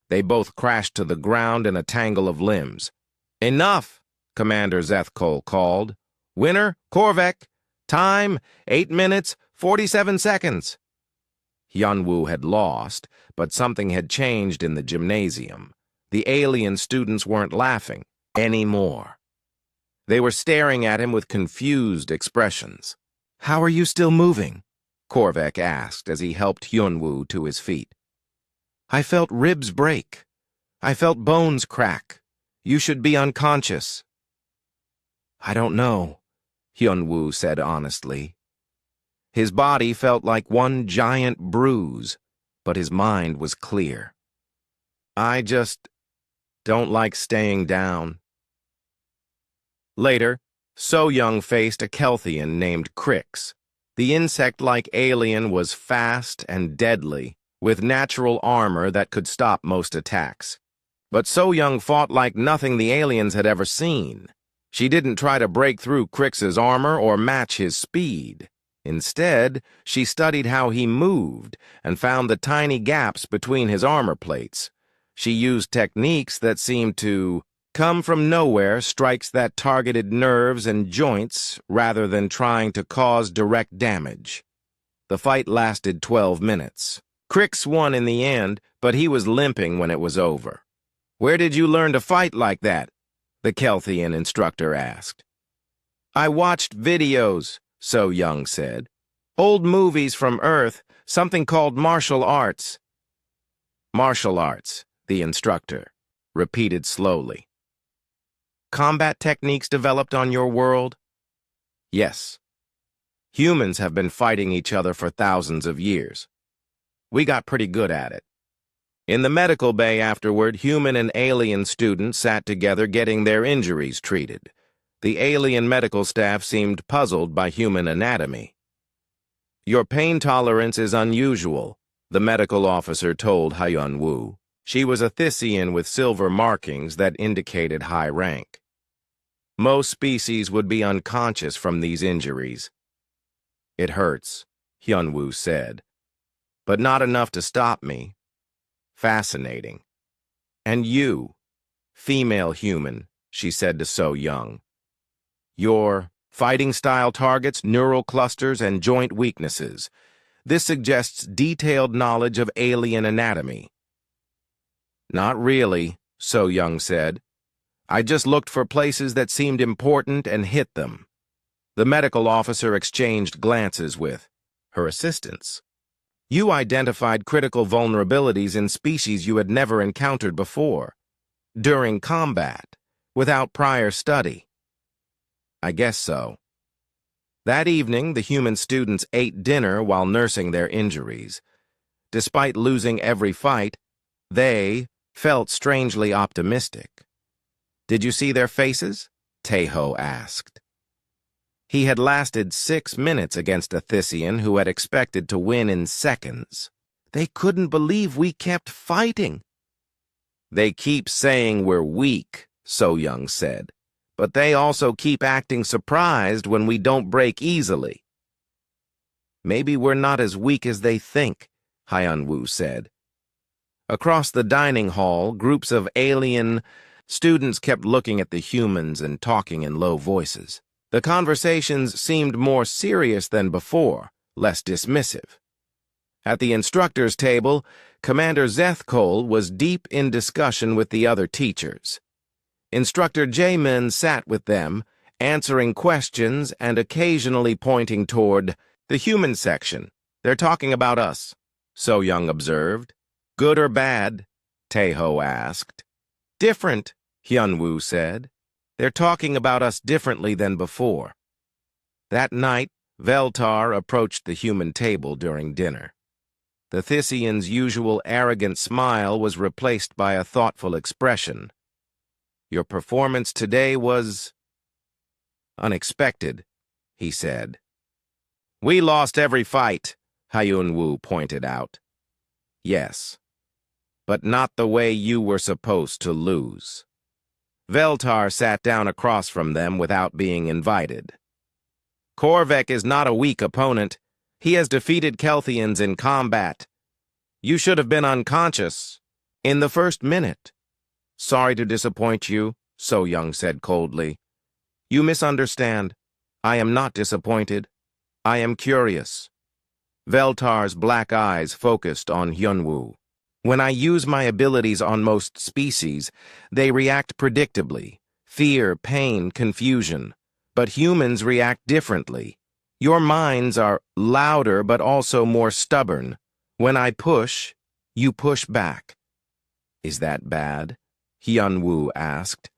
They both crashed to the ground in a tangle of limbs. "Enough!" Commander Zethkol called. "Winner, Korvek. Time, 8 minutes, 47 seconds. Hyunwoo had lost, but something had changed in the gymnasium. The alien students weren't laughing anymore. They were staring at him with confused expressions. "How are you still moving?" Korvek asked as he helped Hyunwoo to his feet. "I felt ribs break. I felt bones crack. You should be unconscious." "I don't know," Hyunwoo said honestly. His body felt like one giant bruise, but his mind was clear. "I just don't like staying down." Later, So-Young faced a Kelthian named Crix. The insect-like alien was fast and deadly, with natural armor that could stop most attacks. But So-Young fought like nothing the aliens had ever seen. She didn't try to break through Crix's armor or match his speed. Instead, she studied how he moved and found the tiny gaps between his armor plates. She used techniques that seemed to come from nowhere, strikes that targeted nerves and joints rather than trying to cause direct damage. The fight lasted 12 minutes. Crix won in the end, but he was limping when it was over. "Where did you learn to fight like that?" the Kelthian instructor asked. "I watched videos," So-Young said. "Old movies from Earth, something called martial arts." "Martial arts," the instructor repeated slowly. "Combat techniques developed on your world?" "Yes. Humans have been fighting each other for thousands of years. We got pretty good at it." In the medical bay afterward, human and alien students sat together getting their injuries treated. The alien medical staff seemed puzzled by human anatomy. "Your pain tolerance is unusual," the medical officer told Hyunwoo. She was a Thyssian with silver markings that indicated high rank. "Most species would be unconscious from these injuries." "It hurts," Hyunwoo said, "but not enough to stop me." "Fascinating." "And you, female human," she said to So-Young. "Your fighting style targets, neural clusters, and joint weaknesses. This suggests detailed knowledge of alien anatomy." "Not really," So-Young said. "I just looked for places that seemed important and hit them." The medical officer exchanged glances with her assistants. "You identified critical vulnerabilities in species you had never encountered before, during combat, without prior study." "I guess so." That evening, the human students ate dinner while nursing their injuries. Despite losing every fight, they felt strangely optimistic. "Did you see their faces?" Taeho asked. He had lasted 6 minutes against a Thyssian who had expected to win in seconds. "They couldn't believe we kept fighting." "They keep saying we're weak," So-Young said, "but they also keep acting surprised when we don't break easily." "Maybe we're not as weak as they think," Hyunwoo said. Across the dining hall, groups of alien students kept looking at the humans and talking in low voices. The conversations seemed more serious than before, less dismissive. At the instructor's table, Commander Zethkol was deep in discussion with the other teachers. Instructor Jamin sat with them, answering questions and occasionally pointing toward the human section. "They're talking about us," So Young observed. "Good or bad?" Taeho asked. "Different," Hyunwoo said. "They're talking about us differently than before." That night, Veltar approached the human table during dinner. The Thisian's usual arrogant smile was replaced by a thoughtful expression. "Your performance today was unexpected," he said. "We lost every fight," Hyunwoo pointed out. "Yes, but not the way you were supposed to lose." Veltar sat down across from them without being invited. "Korvek is not a weak opponent. He has defeated Kelthians in combat. You should have been unconscious in the first minute." "Sorry to disappoint you," So Young said coldly. "You misunderstand. I am not disappointed. I am curious." Veltar's black eyes focused on Hyunwoo. "When I use my abilities on most species, they react predictably. Fear, pain, confusion. But humans react differently. Your minds are louder but also more stubborn. When I push, you push back." "Is that bad?" Hyunwoo asked.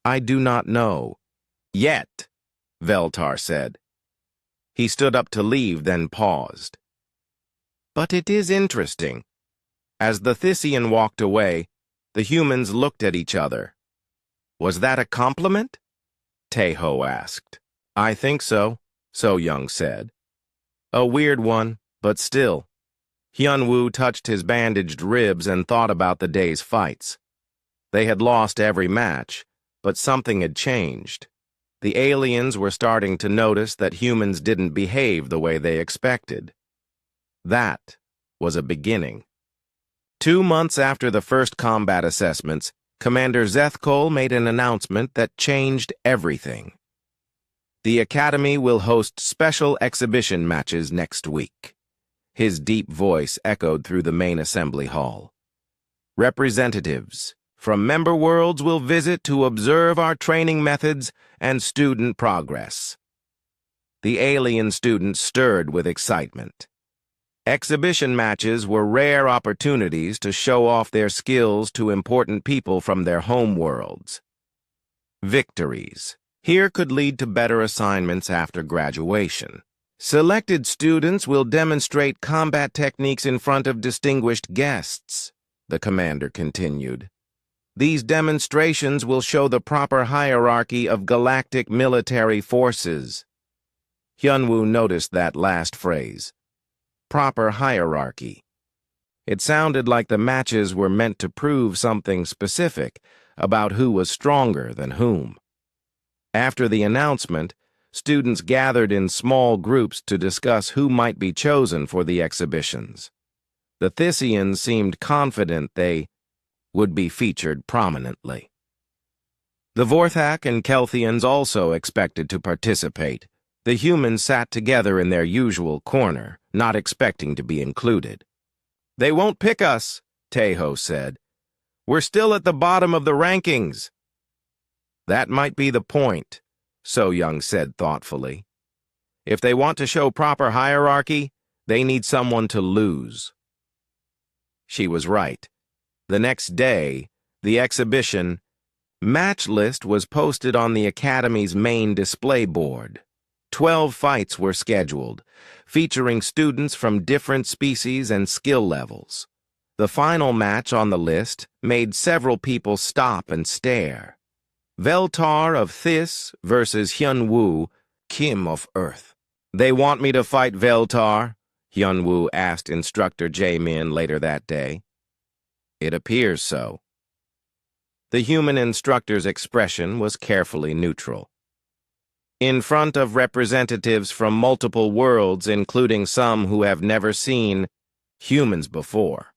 "I do not know. Yet," Veltar said. He stood up to leave, then paused. "But it is interesting." As the Thisian walked away, the humans looked at each other. "Was that a compliment?" Taeho asked. "I think so," So Young said. "A weird one, but still." Hyunwoo touched his bandaged ribs and thought about the day's fights. They had lost every match, but something had changed. The aliens were starting to notice that humans didn't behave the way they expected. That was a beginning. 2 months after the first combat assessments, Commander Zethkol made an announcement that changed everything. "The Academy will host special exhibition matches next week." His deep voice echoed through the main assembly hall. "Representatives from member worlds will visit to observe our training methods and student progress." The alien students stirred with excitement. Exhibition matches were rare opportunities to show off their skills to important people from their home worlds. Victories here could lead to better assignments after graduation. Selected students will demonstrate combat techniques in front of distinguished guests, the commander continued. These demonstrations will show the proper hierarchy of galactic military forces. Hyunwoo noticed that last phrase. Proper hierarchy. It sounded like the matches were meant to prove something specific about who was stronger than whom. After the announcement, students gathered in small groups to discuss who might be chosen for the exhibitions. The Thisians seemed confident they would be featured prominently. The Vorthak and Kelthians also expected to participate. The humans sat together in their usual corner, not expecting to be included. "They won't pick us," Taeho said. "We're still at the bottom of the rankings." "That might be the point," So Young said thoughtfully. "If they want to show proper hierarchy, they need someone to lose." She was right. The next day, the exhibition match list was posted on the Academy's main display board. 12 fights were scheduled, featuring students from different species and skill levels. The final match on the list made several people stop and stare. Veltar of This versus Hyunwoo, Kim of Earth. "They want me to fight Veltar?" Hyunwoo asked Instructor Jamin later that day. "It appears so." The human instructor's expression was carefully neutral. "In front of representatives from multiple worlds, including some who have never seen humans before."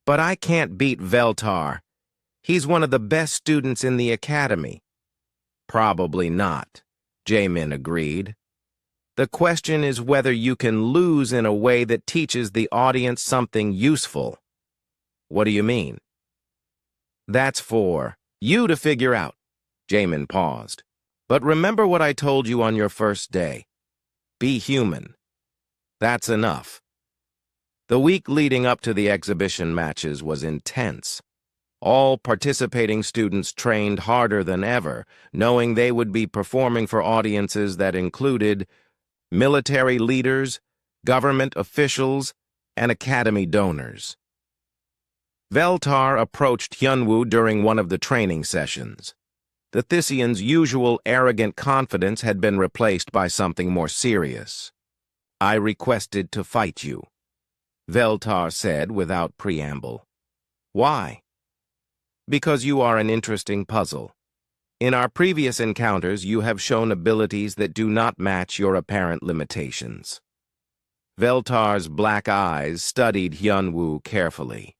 "But I can't beat Veltar. He's one of the best students in the Academy." "Probably not," Jamin agreed. The question is whether you can lose in a way that teaches the audience something useful. What do you mean? That's for you to figure out. Jamin paused. But remember what I told you on your first day. Be human. That's enough. The week leading up to the exhibition matches was intense. All participating students trained harder than ever, knowing they would be performing for audiences that included military leaders, government officials, and academy donors. Veltar approached Hyunwoo during one of the training sessions. The Thisian's usual arrogant confidence had been replaced by something more serious. I requested to fight you, Veltar said without preamble. Why? Because you are an interesting puzzle. In our previous encounters, you have shown abilities that do not match your apparent limitations. Veltar's black eyes studied Hyunwoo carefully.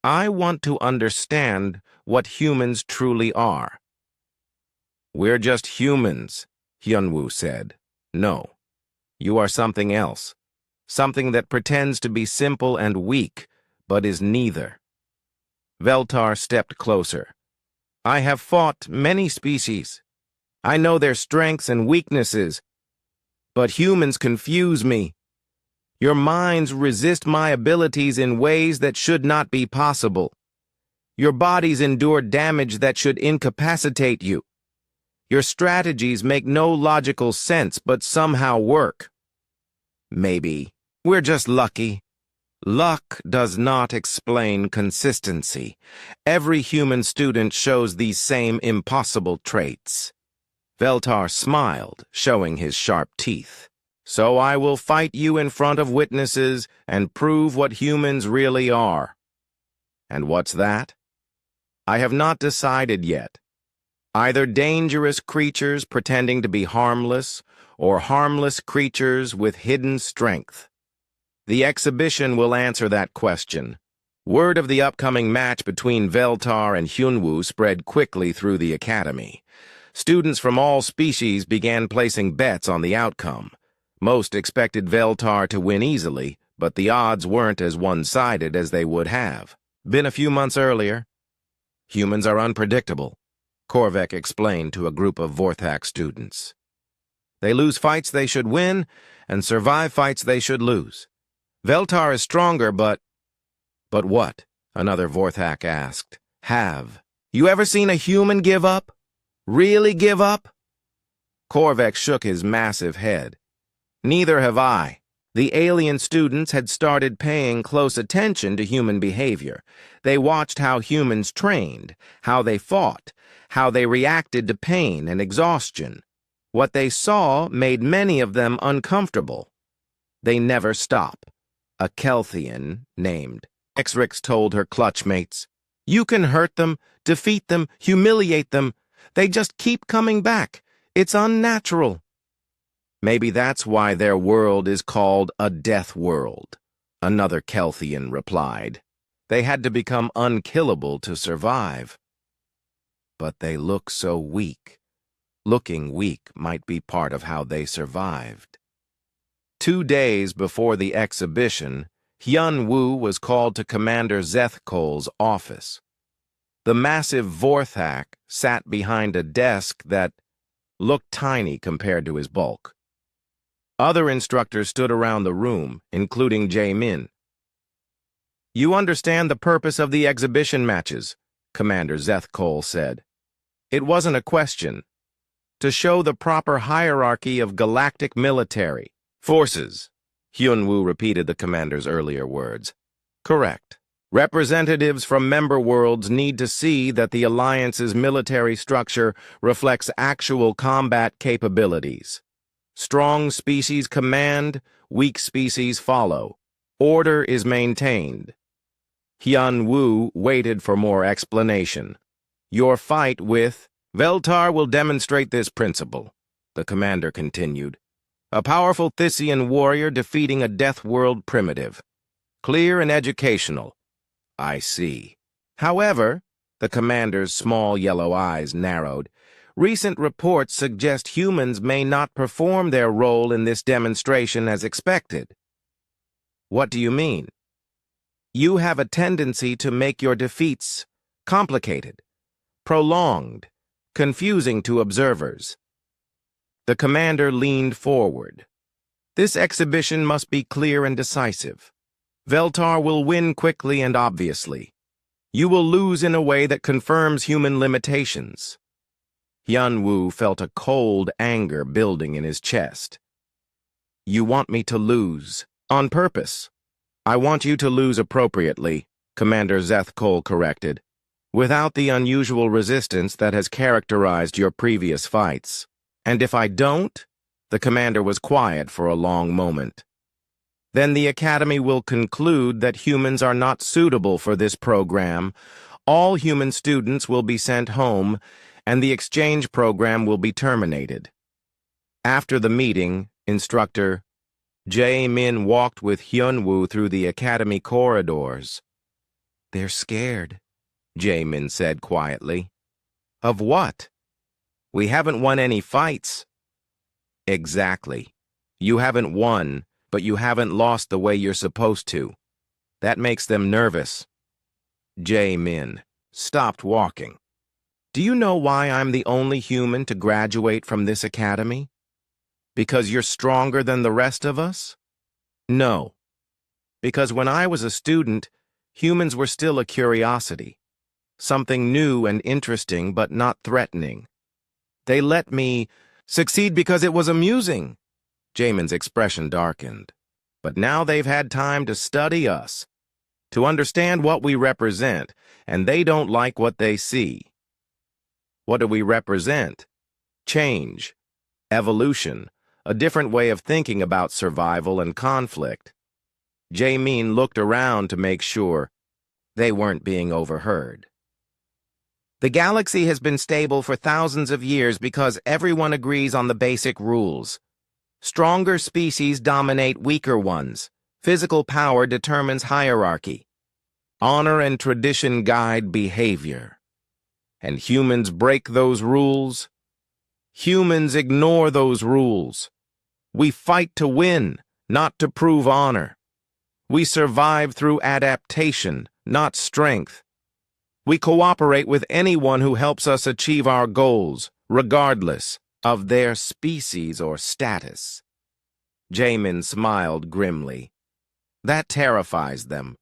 I want to understand what humans truly are. We're just humans, Hyunwoo said. No, you are something else. Something that pretends to be simple and weak, but is neither. Veltar stepped closer. I have fought many species. I know their strengths and weaknesses. But humans confuse me. Your minds resist my abilities in ways that should not be possible. Your bodies endure damage that should incapacitate you. Your strategies make no logical sense but somehow work. Maybe we're just lucky. Luck does not explain consistency. Every human student shows these same impossible traits. Veltar smiled, showing his sharp teeth. So I will fight you in front of witnesses and prove what humans really are. And what's that? I have not decided yet. Either dangerous creatures pretending to be harmless, or harmless creatures with hidden strength. The exhibition will answer that question. Word of the upcoming match between Veltar and Hyunwoo spread quickly through the academy. Students from all species began placing bets on the outcome. Most expected Veltar to win easily, but the odds weren't as one-sided as they would have been a few months earlier. Humans are unpredictable, Korvek explained to a group of Vorthak students. They lose fights they should win, and survive fights they should lose. Veltar is stronger, but what? Another Vorthak asked. Have you ever seen a human give up? Really give up? Korvek shook his massive head. Neither have I. The alien students had started paying close attention to human behavior. They watched how humans trained, how they fought, how they reacted to pain and exhaustion. What they saw made many of them uncomfortable. They never stop. A Kelthian named Exrix told her clutchmates, "You can hurt them, defeat them, humiliate them. They just keep coming back. It's unnatural." Maybe that's why their world is called a death world, another Kelthian replied. They had to become unkillable to survive. But they look so weak. Looking weak might be part of how they survived. 2 days before the exhibition, Hyunwoo was called to Commander Zethkol's office. The massive Vorthak sat behind a desk that looked tiny compared to his bulk. Other instructors stood around the room, including Jamin. You understand the purpose of the exhibition matches, Commander Zethkol said. It wasn't a question. To show the proper hierarchy of galactic military forces. Hyunwoo repeated the commander's earlier words. Correct. Representatives from member worlds need to see that the Alliance's military structure reflects actual combat capabilities. Strong species command, weak species follow. Order is maintained. Hyunwoo waited for more explanation. Your fight with Veltar will demonstrate this principle, the commander continued. A powerful Thisian warrior defeating a deathworld primitive. Clear and educational. I see. However, the commander's small yellow eyes narrowed. Recent reports suggest humans may not perform their role in this demonstration as expected. What do you mean? You have a tendency to make your defeats complicated, prolonged, confusing to observers. The commander leaned forward. This exhibition must be clear and decisive. Veltar will win quickly and obviously. You will lose in a way that confirms human limitations. Hyun-woo felt a cold anger building in his chest. You want me to lose, on purpose. I want you to lose appropriately, Commander Zeth-Cole corrected, without the unusual resistance that has characterized your previous fights. And if I don't? The commander was quiet for a long moment. Then the Academy will conclude that humans are not suitable for this program. All human students will be sent home, and the exchange program will be terminated. After the meeting, Instructor Jae-min walked with Hyun-woo through the Academy corridors. They're scared, Jae-min said quietly. Of what? We haven't won any fights. Exactly. You haven't won, but you haven't lost the way you're supposed to. That makes them nervous. Jae-min stopped walking. Do you know why I'm the only human to graduate from this academy? Because you're stronger than the rest of us? No. Because when I was a student, humans were still a curiosity. Something new and interesting, but not threatening. They let me succeed because it was amusing. Jaemin's expression darkened. But now they've had time to study us, to understand what we represent, and they don't like what they see. What do we represent? Change, evolution, a different way of thinking about survival and conflict. Jae-min looked around to make sure they weren't being overheard. The galaxy has been stable for thousands of years because everyone agrees on the basic rules. Stronger species dominate weaker ones. Physical power determines hierarchy. Honor and tradition guide behavior. And humans break those rules. Humans ignore those rules. We fight to win, not to prove honor. We survive through adaptation, not strength. We cooperate with anyone who helps us achieve our goals, regardless of their species or status. Jaemin smiled grimly. That terrifies them.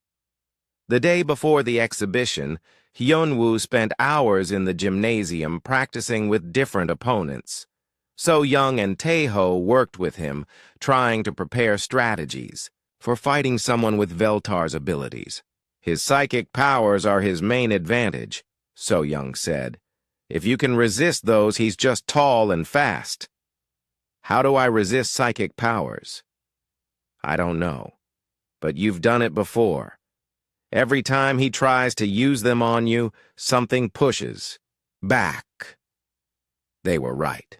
The day before the exhibition, Hyun-woo spent hours in the gymnasium practicing with different opponents. So-young and Taeho worked with him, trying to prepare strategies for fighting someone with Veltar's abilities. His psychic powers are his main advantage, So-young said. If you can resist those, he's just tall and fast. How do I resist psychic powers? I don't know. But you've done it before. Every time he tries to use them on you, something pushes back. They were right.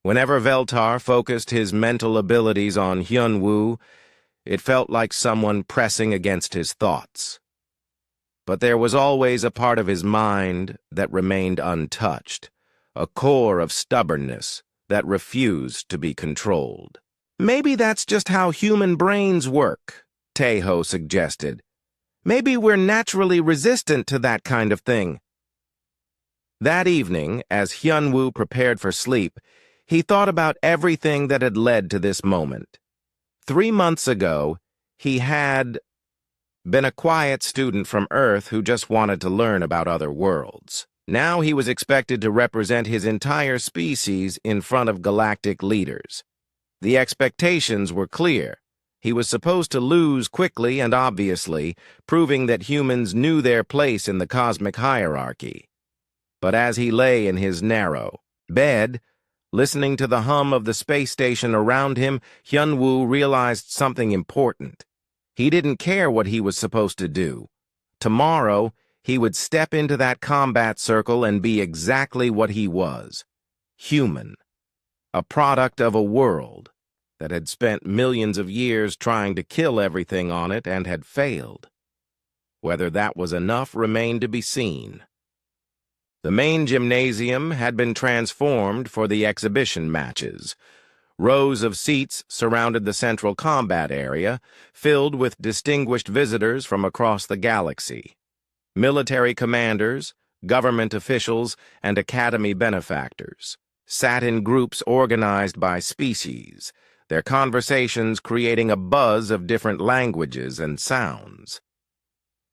Whenever Veltar focused his mental abilities on Hyun-woo, it felt like someone pressing against his thoughts. But there was always a part of his mind that remained untouched, a core of stubbornness that refused to be controlled. Maybe that's just how human brains work, Taeho suggested. Maybe we're naturally resistant to that kind of thing. That evening, as Hyun-woo prepared for sleep, he thought about everything that had led to this moment. 3 months ago, he had been a quiet student from Earth who just wanted to learn about other worlds. Now he was expected to represent his entire species in front of galactic leaders. The expectations were clear. He was supposed to lose quickly and obviously, proving that humans knew their place in the cosmic hierarchy. But as he lay in his narrow bed, listening to the hum of the space station around him, Hyun-woo realized something important. He didn't care what he was supposed to do. Tomorrow, he would step into that combat circle and be exactly what he was. Human. A product of a world that had spent millions of years trying to kill everything on it and had failed. Whether that was enough remained to be seen. The main gymnasium had been transformed for the exhibition matches. Rows of seats surrounded the central combat area, filled with distinguished visitors from across the galaxy. Military commanders, government officials, and academy benefactors sat in groups organized by species, their conversations creating a buzz of different languages and sounds.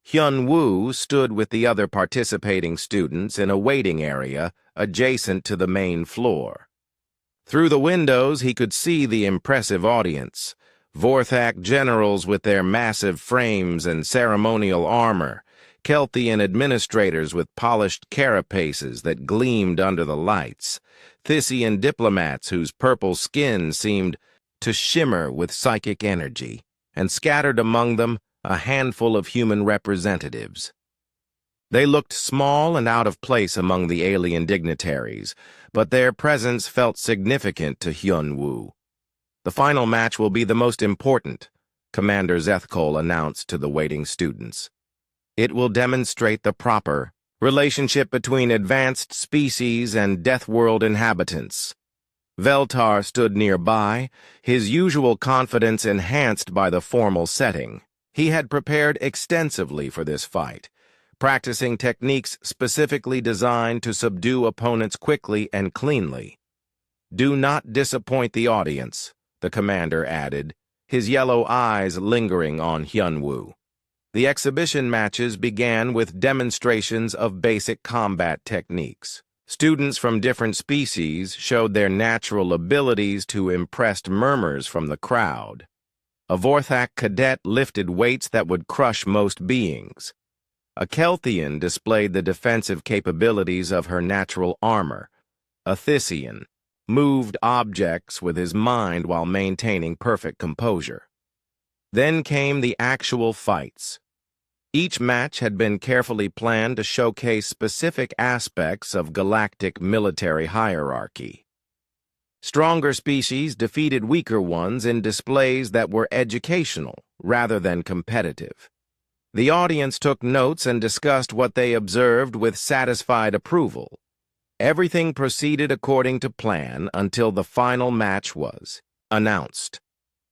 Hyun-woo stood with the other participating students in a waiting area adjacent to the main floor. Through the windows, he could see the impressive audience, Vorthak generals with their massive frames and ceremonial armor, Kelthian administrators with polished carapaces that gleamed under the lights, Thyssian diplomats whose purple skin seemed to shimmer with psychic energy, and scattered among them a handful of human representatives. They looked small and out of place among the alien dignitaries, but their presence felt significant to Hyun-woo. The final match will be the most important, Commander Zethkol announced to the waiting students. It will demonstrate the proper relationship between advanced species and Deathworld inhabitants. Veltar stood nearby, his usual confidence enhanced by the formal setting. He had prepared extensively for this fight, practicing techniques specifically designed to subdue opponents quickly and cleanly. "Do not disappoint the audience," the commander added, his yellow eyes lingering on Hyun-woo. The exhibition matches began with demonstrations of basic combat techniques. Students from different species showed their natural abilities to impress murmurs from the crowd. A Vorthak cadet lifted weights that would crush most beings. A Kelthian displayed the defensive capabilities of her natural armor. A Thyssian moved objects with his mind while maintaining perfect composure. Then came the actual fights. Each match had been carefully planned to showcase specific aspects of galactic military hierarchy. Stronger species defeated weaker ones in displays that were educational rather than competitive. The audience took notes and discussed what they observed with satisfied approval. Everything proceeded according to plan until the final match was announced.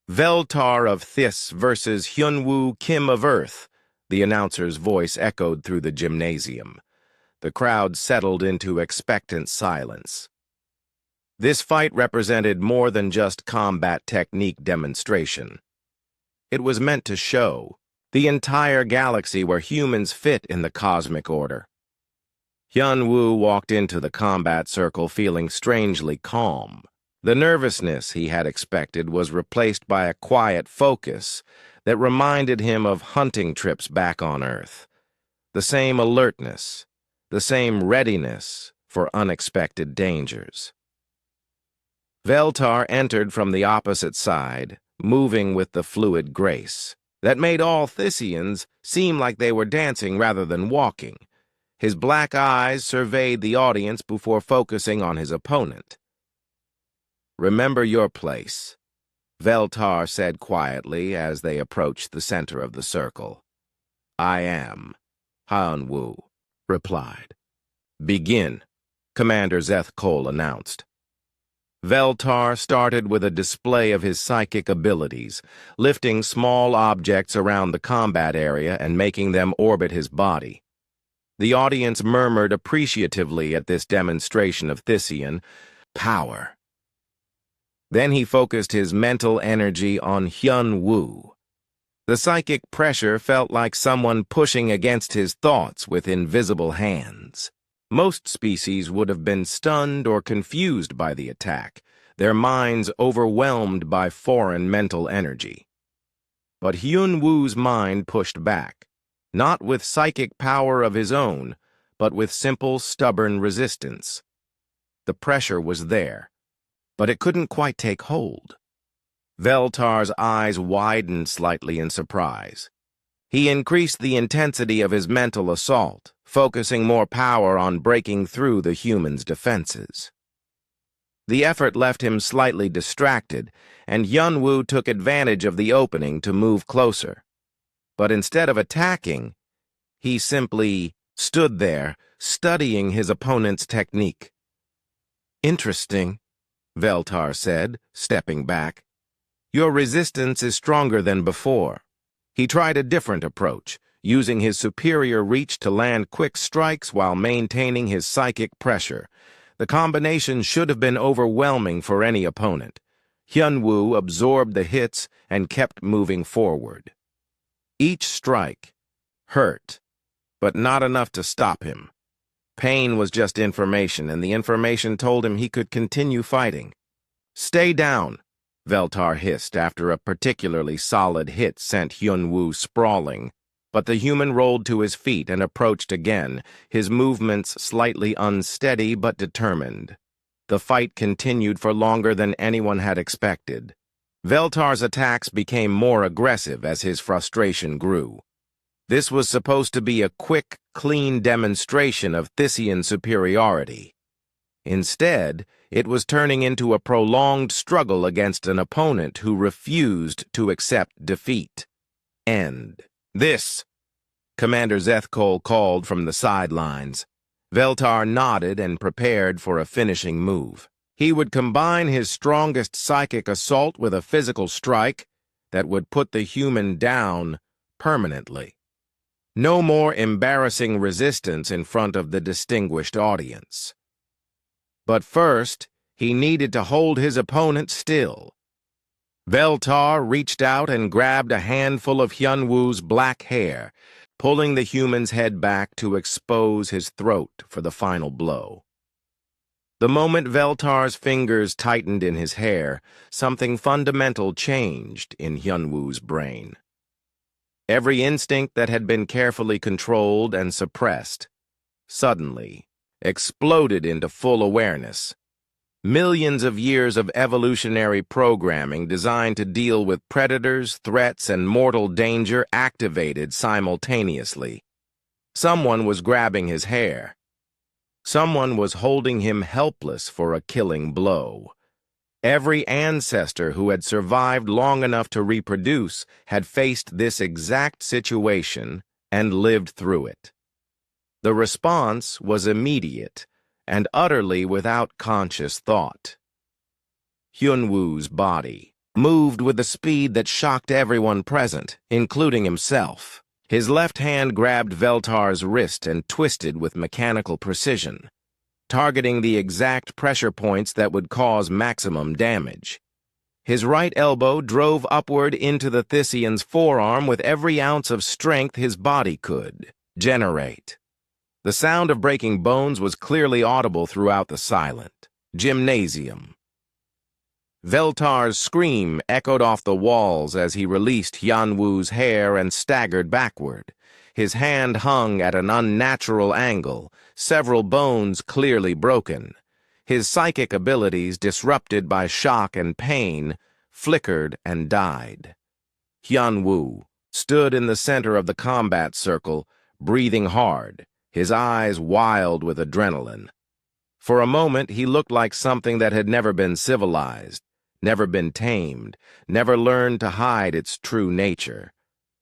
Veltar of Thys versus Hyun-woo Kim of Earth, the announcer's voice echoed through the gymnasium. The crowd settled into expectant silence. This fight represented more than just combat technique demonstration. It was meant to show the entire galaxy where humans fit in the cosmic order. Hyun-woo walked into the combat circle feeling strangely calm. The nervousness he had expected was replaced by a quiet focus that reminded him of hunting trips back on Earth. The same alertness, the same readiness for unexpected dangers. Veltar entered from the opposite side, moving with the fluid grace that made all Thyssians seem like they were dancing rather than walking. His black eyes surveyed the audience before focusing on his opponent. "Remember your place," Veltar said quietly as they approached the center of the circle. "I am," Hyun-woo replied. "Begin," Commander Zethkol announced. Veltar started with a display of his psychic abilities, lifting small objects around the combat area and making them orbit his body. The audience murmured appreciatively at this demonstration of Thyssian power. Then he focused his mental energy on Hyun-woo. The psychic pressure felt like someone pushing against his thoughts with invisible hands. Most species would have been stunned or confused by the attack, their minds overwhelmed by foreign mental energy. But Hyun-woo's mind pushed back, not with psychic power of his own, but with simple, stubborn resistance. The pressure was there, but it couldn't quite take hold. Veltar's eyes widened slightly in surprise. He increased the intensity of his mental assault, focusing more power on breaking through the human's defenses. The effort left him slightly distracted, and Hyun-woo took advantage of the opening to move closer. But instead of attacking, he simply stood there, studying his opponent's technique. "Interesting," Veltar said, stepping back. "Your resistance is stronger than before." He tried a different approach, using his superior reach to land quick strikes while maintaining his psychic pressure. The combination should have been overwhelming for any opponent. Hyunwoo absorbed the hits and kept moving forward. Each strike hurt, but not enough to stop him. Pain was just information, and the information told him he could continue fighting. "Stay down," Veltar hissed after a particularly solid hit sent Hyunwoo sprawling. But the human rolled to his feet and approached again, his movements slightly unsteady but determined. The fight continued for longer than anyone had expected. Veltar's attacks became more aggressive as his frustration grew. This was supposed to be a quick, clean demonstration of Thisian superiority. Instead, it was turning into a prolonged struggle against an opponent who refused to accept defeat. End. "This," Commander Zethkol called from the sidelines. Veltar nodded and prepared for a finishing move. He would combine his strongest psychic assault with a physical strike that would put the human down permanently. No more embarrassing resistance in front of the distinguished audience. But first, he needed to hold his opponent still. Veltar reached out and grabbed a handful of Hyunwoo's black hair, pulling the human's head back to expose his throat for the final blow. The moment Veltar's fingers tightened in his hair, something fundamental changed in Hyunwoo's brain. Every instinct that had been carefully controlled and suppressed suddenly exploded into full awareness. Millions of years of evolutionary programming designed to deal with predators, threats, and mortal danger activated simultaneously. Someone was grabbing his hair. Someone was holding him helpless for a killing blow. Every ancestor who had survived long enough to reproduce had faced this exact situation and lived through it. The response was immediate and utterly without conscious thought. Hyunwoo's body moved with a speed that shocked everyone present, including himself. His left hand grabbed Veltar's wrist and twisted with mechanical precision, targeting the exact pressure points that would cause maximum damage. His right elbow drove upward into the Thisian's forearm with every ounce of strength his body could generate. The sound of breaking bones was clearly audible throughout the silent gymnasium. Veltar's scream echoed off the walls as he released Hyunwoo's hair and staggered backward. His hand hung at an unnatural angle, several bones clearly broken. His psychic abilities, disrupted by shock and pain, flickered and died. Hyunwoo stood in the center of the combat circle, breathing hard, his eyes wild with adrenaline. For a moment, he looked like something that had never been civilized, never been tamed, never learned to hide its true nature.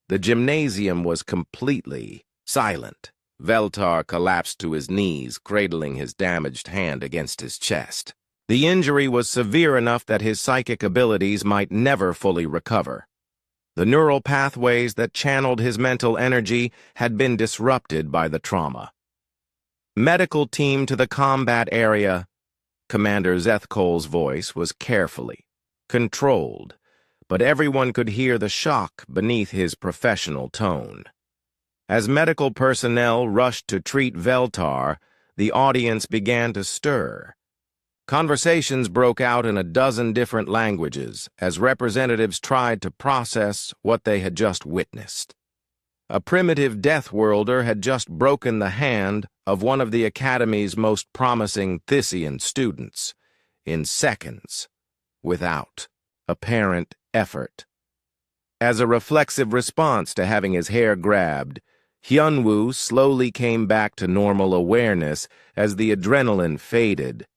The gymnasium was completely silent. Veltar collapsed to his knees, cradling his damaged hand against his chest. The injury was severe enough that his psychic abilities might never fully recover. The neural pathways that channeled his mental energy had been disrupted by the trauma. "Medical team to the combat area." Commander Zethkol's voice was carefully controlled, but everyone could hear the shock beneath his professional tone. As medical personnel rushed to treat Veltar, the audience began to stir. Conversations broke out in a dozen different languages as representatives tried to process what they had just witnessed. A primitive deathworlder had just broken the hand of one of the Academy's most promising Thisian students in seconds, without apparent effort. As a reflexive response to having his hair grabbed, Hyunwoo slowly came back to normal awareness as the adrenaline faded.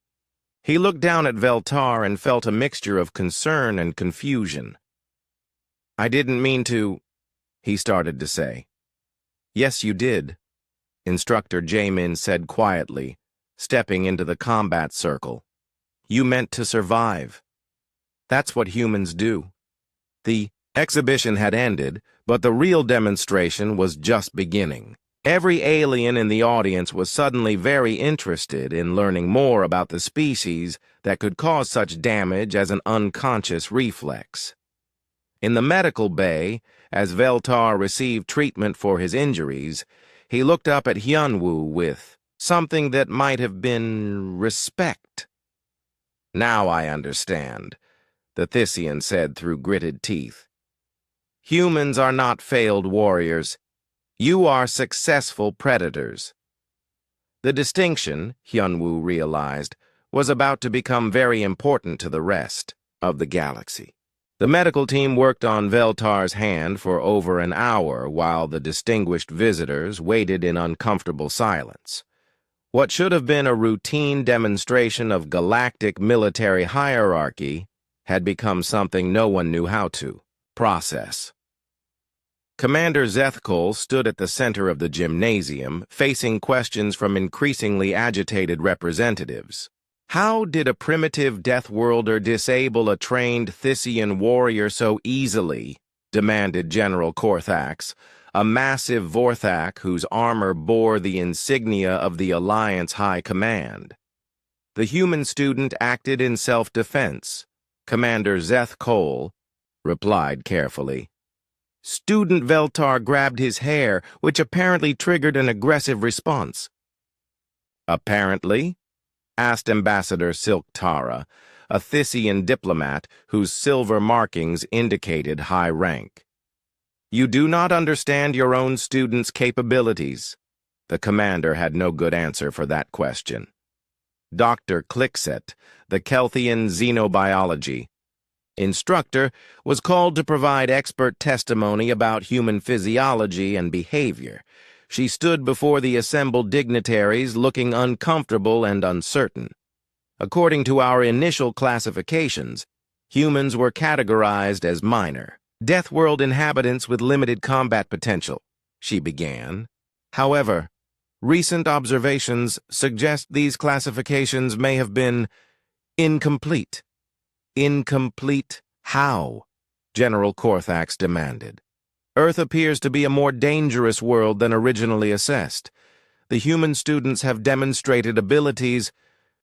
He looked down at Veltar and felt a mixture of concern and confusion. "I didn't mean to," he started to say. "Yes, you did," Instructor Jamin said quietly, stepping into the combat circle. You meant to survive. That's what humans do. The exhibition had ended, but the real demonstration was just beginning. Every alien in the audience was suddenly very interested in learning more about the species that could cause such damage as an unconscious reflex. In the medical bay, as Veltar received treatment for his injuries, he looked up at Hyunwoo with something that might have been respect. Now I understand, the Thisian said through gritted teeth. Humans are not failed warriors. You are successful predators. The distinction, Hyunwoo realized, was about to become very important to the rest of the galaxy. The medical team worked on Veltar's hand for over an hour while the distinguished visitors waited in uncomfortable silence. What should have been a routine demonstration of galactic military hierarchy had become something no one knew how to process. Commander Zethkol stood at the center of the gymnasium, facing questions from increasingly agitated representatives. How did a primitive Deathworlder disable a trained Thisian warrior so easily? Demanded General Korthax, a massive Vorthak whose armor bore the insignia of the Alliance High Command. The human student acted in self-defense. Commander Zethkol replied carefully. Student Veltar grabbed his hair, which apparently triggered an aggressive response. Apparently? Asked Ambassador Silk Tara, a Thisian diplomat whose silver markings indicated high rank. You do not understand your own students' capabilities. The commander had no good answer for that question. Dr. Klixet, the Kelthian xenobiology instructor, was called to provide expert testimony about human physiology and behavior. She stood before the assembled dignitaries looking uncomfortable and uncertain. According to our initial classifications, humans were categorized as minor, Deathworld inhabitants with limited combat potential, she began. However, recent observations suggest these classifications may have been incomplete. Incomplete how? General Korthax demanded. Earth appears to be a more dangerous world than originally assessed. The human students have demonstrated abilities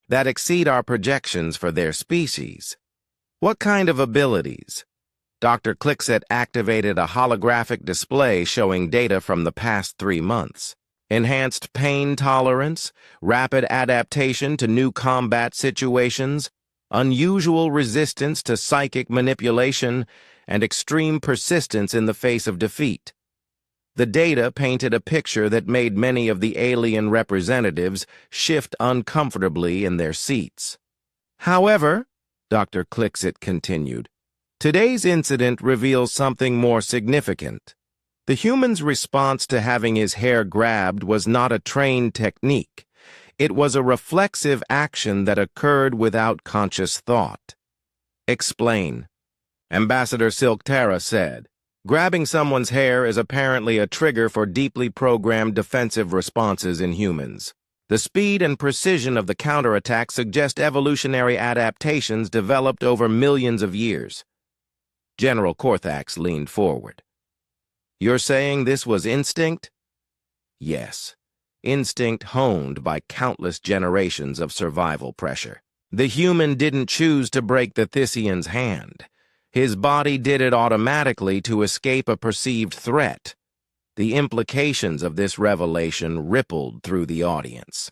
that exceed our projections for their species. What kind of abilities? Dr. Klixet activated a holographic display showing data from the past 3 months. Enhanced pain tolerance, rapid adaptation to new combat situations, unusual resistance to psychic manipulation, and extreme persistence in the face of defeat. The data painted a picture that made many of the alien representatives shift uncomfortably in their seats. However, Dr. Klixet continued, today's incident reveals something more significant. The human's response to having his hair grabbed was not a trained technique. It was a reflexive action that occurred without conscious thought. Explain. Ambassador Silk Tara said, grabbing someone's hair is apparently a trigger for deeply programmed defensive responses in humans. The speed and precision of the counterattack suggest evolutionary adaptations developed over millions of years. General Korthax leaned forward. You're saying this was instinct? Yes. Instinct honed by countless generations of survival pressure. The human didn't choose to break the Thisian's hand. His body did it automatically to escape a perceived threat. The implications of this revelation rippled through the audience.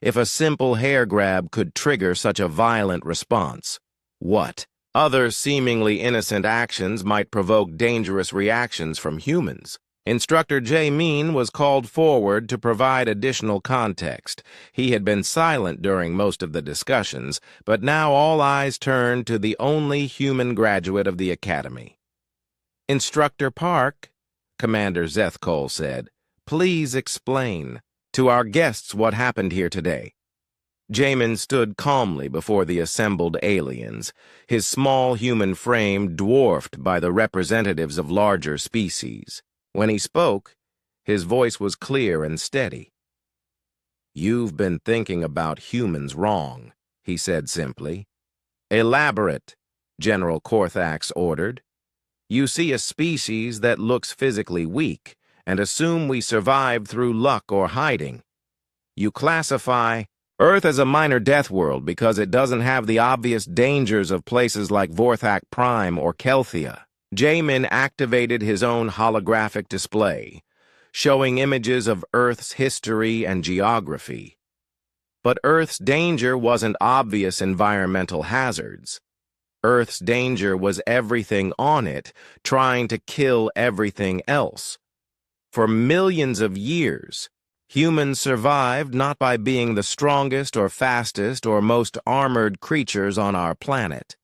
If a simple hair grab could trigger such a violent response, what other seemingly innocent actions might provoke dangerous reactions from humans? Instructor Jamin was called forward to provide additional context. He had been silent during most of the discussions, but now all eyes turned to the only human graduate of the academy. Instructor Park, Commander Zethkol said, please explain to our guests what happened here today. Jamin stood calmly before the assembled aliens, his small human frame dwarfed by the representatives of larger species. When he spoke, his voice was clear and steady. "You've been thinking about humans wrong," he said simply. "Elaborate," General Korthax ordered. "You see a species that looks physically weak and assume we survived through luck or hiding. You classify Earth as a minor death world because it doesn't have the obvious dangers of places like Vorthak Prime or Kelthia." Jamin activated his own holographic display, showing images of Earth's history and geography. But Earth's danger wasn't obvious environmental hazards. Earth's danger was everything on it trying to kill everything else. For millions of years, humans survived not by being the strongest or fastest or most armored creatures on our planet.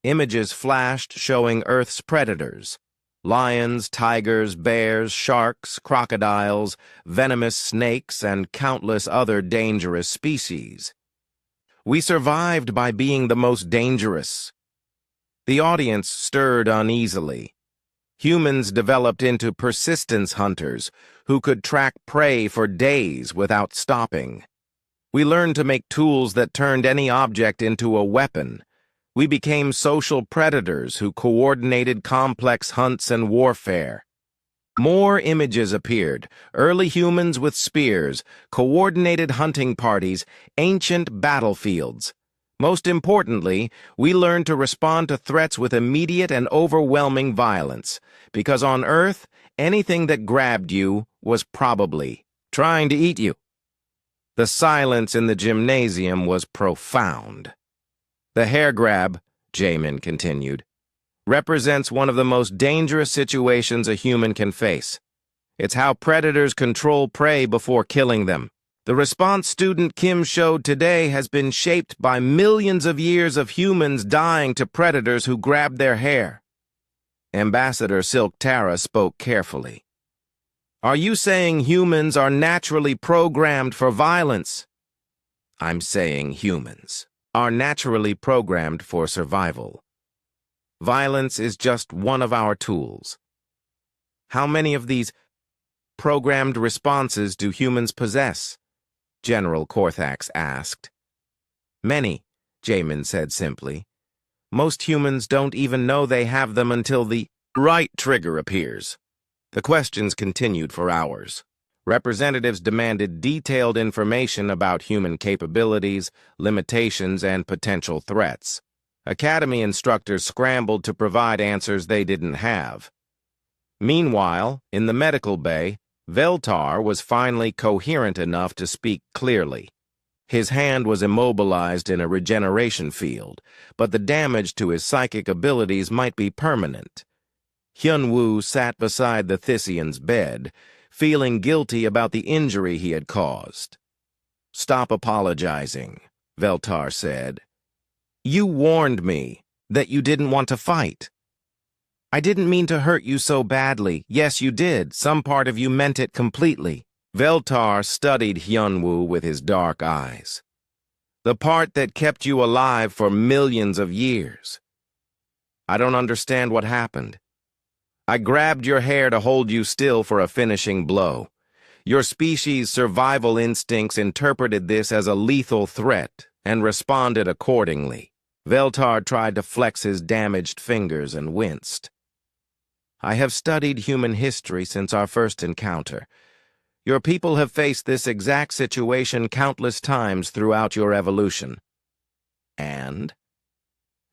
Images flashed showing Earth's predators: lions, tigers, bears, sharks, crocodiles, venomous snakes, and countless other dangerous species. We survived by being the most dangerous. The audience stirred uneasily. Humans developed into persistence hunters who could track prey for days without stopping. We learned to make tools that turned any object into a weapon. We became social predators who coordinated complex hunts and warfare. More images appeared: early humans with spears, coordinated hunting parties, ancient battlefields. Most importantly, we learned to respond to threats with immediate and overwhelming violence, because on Earth, anything that grabbed you was probably trying to eat you. The silence in the gymnasium was profound. "The hair grab," Jamin continued, "represents one of the most dangerous situations a human can face. It's how predators control prey before killing them. The response student Kim showed today has been shaped by millions of years of humans dying to predators who grabbed their hair." Ambassador Silk Tara spoke carefully. "Are you saying humans are naturally programmed for violence?" "I'm saying humans are naturally programmed for survival. Violence is just one of our tools." "How many of these programmed responses do humans possess?" General Korthax asked. "Many," Jamin said simply. "Most humans don't even know they have them until the right trigger appears." The questions continued for hours. Representatives demanded detailed information about human capabilities, limitations, and potential threats. Academy instructors scrambled to provide answers they didn't have. Meanwhile, in the medical bay, Veltar was finally coherent enough to speak clearly. His hand was immobilized in a regeneration field, but the damage to his psychic abilities might be permanent. Hyunwoo sat beside the Thisian's bed, feeling guilty about the injury he had caused. "Stop apologizing," Veltar said. "You warned me that you didn't want to fight." "I didn't mean to hurt you so badly. Yes, you did. Some part of you meant it completely." Veltar studied Hyunwoo with his dark eyes. "The part that kept you alive for millions of years." "I don't understand what happened." "I grabbed your hair to hold you still for a finishing blow. Your species' survival instincts interpreted this as a lethal threat and responded accordingly." Veltar tried to flex his damaged fingers and winced. "I have studied human history since our first encounter. Your people have faced this exact situation countless times throughout your evolution. And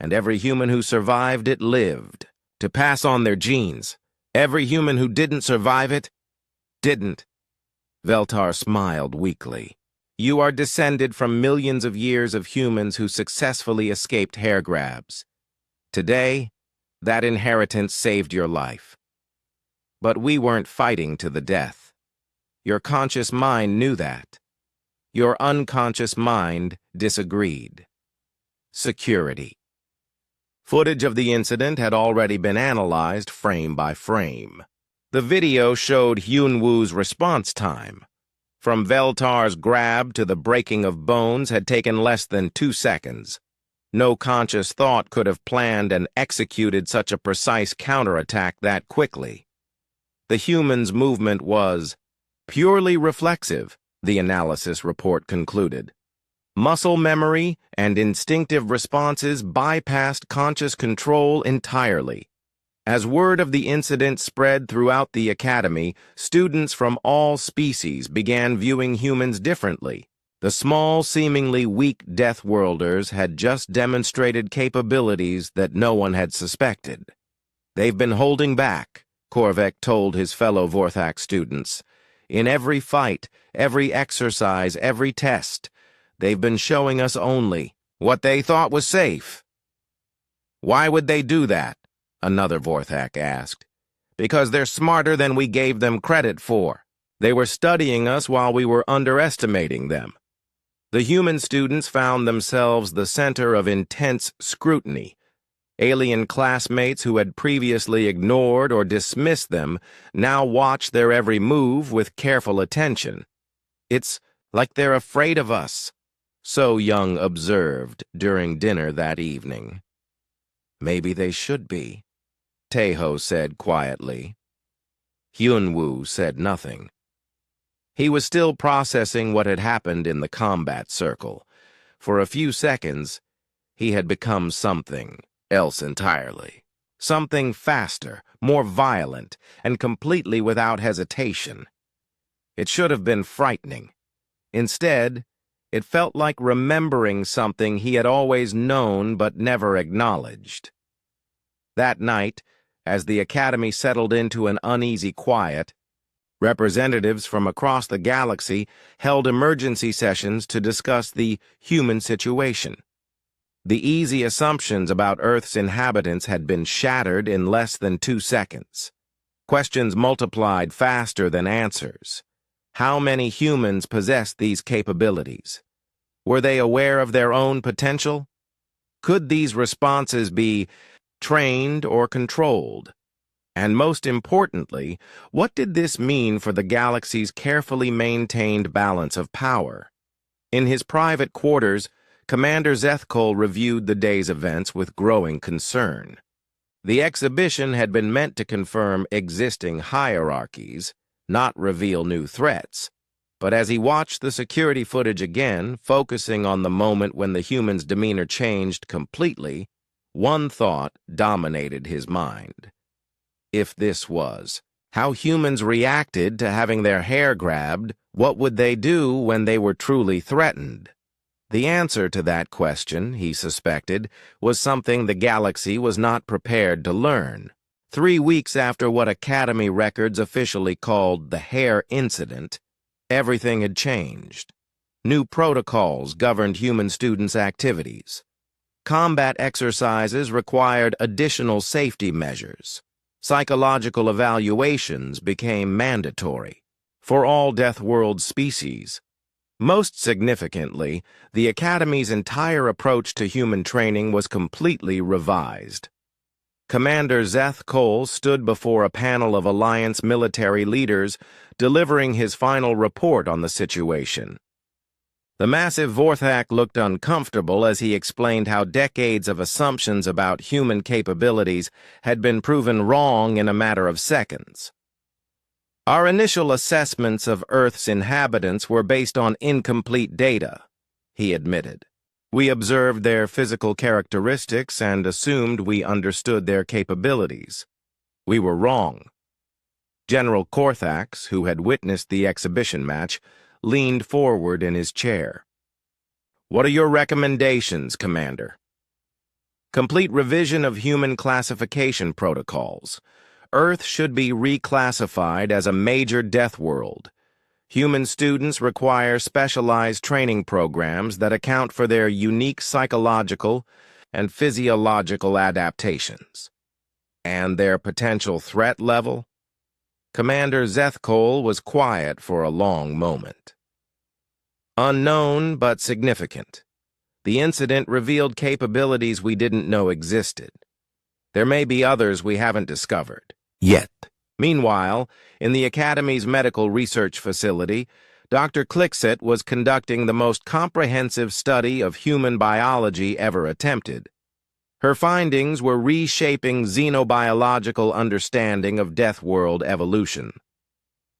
every human who survived it lived to pass on their genes. Every human who didn't survive it, didn't." Veltar smiled weakly. "You are descended from millions of years of humans who successfully escaped hair grabs. Today, that inheritance saved your life. But we weren't fighting to the death. Your conscious mind knew that. Your unconscious mind disagreed." Security. Footage of the incident had already been analyzed frame by frame. The video showed Hyunwoo's response time. From Veltar's grab to the breaking of bones had taken less than 2 seconds. No conscious thought could have planned and executed such a precise counterattack that quickly. The human's movement was purely reflexive, the analysis report concluded. Muscle memory and instinctive responses bypassed conscious control entirely. As word of the incident spread throughout the academy, students from all species began viewing humans differently. The small, seemingly weak deathworlders had just demonstrated capabilities that no one had suspected. "They've been holding back," Korvek told his fellow Vorthak students. "In every fight, every exercise, every test, they've been showing us only what they thought was safe." "Why would they do that?" another Vorthak asked. "Because they're smarter than we gave them credit for. They were studying us while we were underestimating them." The human students found themselves the center of intense scrutiny. Alien classmates who had previously ignored or dismissed them now watched their every move with careful attention. "It's like they're afraid of us," So Young observed during dinner that evening. "Maybe they should be," Taeho said quietly. Hyunwoo said nothing. He was still processing what had happened in the combat circle. For a few seconds, he had become something else entirely. Something faster, more violent, and completely without hesitation. It should have been frightening. Instead, it felt like remembering something he had always known but never acknowledged. That night, as the Academy settled into an uneasy quiet, representatives from across the galaxy held emergency sessions to discuss the human situation. The easy assumptions about Earth's inhabitants had been shattered in less than 2 seconds. Questions multiplied faster than answers. How many humans possessed these capabilities? Were they aware of their own potential? Could these responses be trained or controlled? And most importantly, what did this mean for the galaxy's carefully maintained balance of power? In his private quarters, Commander Zethkol reviewed the day's events with growing concern. The exhibition had been meant to confirm existing hierarchies, not reveal new threats. But as he watched the security footage again, focusing on the moment when the human's demeanor changed completely, one thought dominated his mind. If this was how humans reacted to having their hair grabbed, what would they do when they were truly threatened? The answer to that question, he suspected, was something the galaxy was not prepared to learn. 3 weeks after what Academy records officially called the hair incident, everything had changed. New protocols governed human students' activities. Combat exercises required additional safety measures. Psychological evaluations became mandatory for all Deathworld species. Most significantly, the Academy's entire approach to human training was completely revised. Commander Zeth Cole stood before a panel of Alliance military leaders, delivering his final report on the situation. The massive Vorthak looked uncomfortable as he explained how decades of assumptions about human capabilities had been proven wrong in a matter of seconds. "Our initial assessments of Earth's inhabitants were based on incomplete data," he admitted. "We observed their physical characteristics and assumed we understood their capabilities. We were wrong." General Korthax, who had witnessed the exhibition match, leaned forward in his chair. "What are your recommendations, Commander?" "Complete revision of human classification protocols. Earth should be reclassified as a major death world. Human students require specialized training programs that account for their unique psychological and physiological adaptations. And their potential threat level?" Commander Zethkol was quiet for a long moment. "Unknown but significant. The incident revealed capabilities we didn't know existed. There may be others we haven't discovered yet." Meanwhile, in the Academy's medical research facility, Dr. Klixet was conducting the most comprehensive study of human biology ever attempted. Her findings were reshaping xenobiological understanding of Deathworld evolution.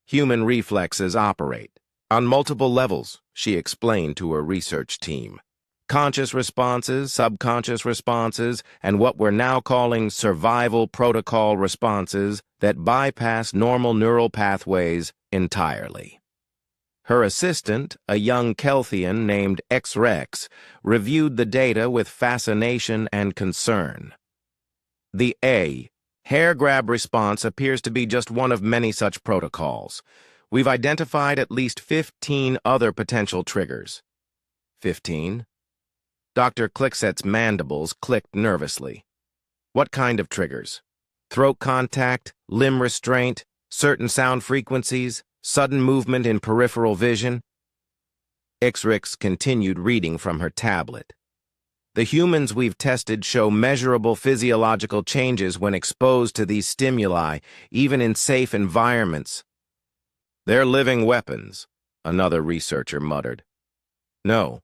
Human reflexes operate, On multiple levels, she explained to her research team. Conscious responses, subconscious responses, and what we're now calling survival protocol responses that bypass normal neural pathways entirely. Her assistant, a young Kelthian named X-Rex, reviewed the data with fascination and concern. The hair grab response appears to be just one of many such protocols. We've identified at least 15 other potential triggers. 15? Dr. Clickset's mandibles clicked nervously. What kind of triggers? Throat contact, limb restraint, certain sound frequencies, sudden movement in peripheral vision? Ixrix continued reading from her tablet. The humans we've tested show measurable physiological changes when exposed to these stimuli, even in safe environments. They're living weapons, another researcher muttered. No,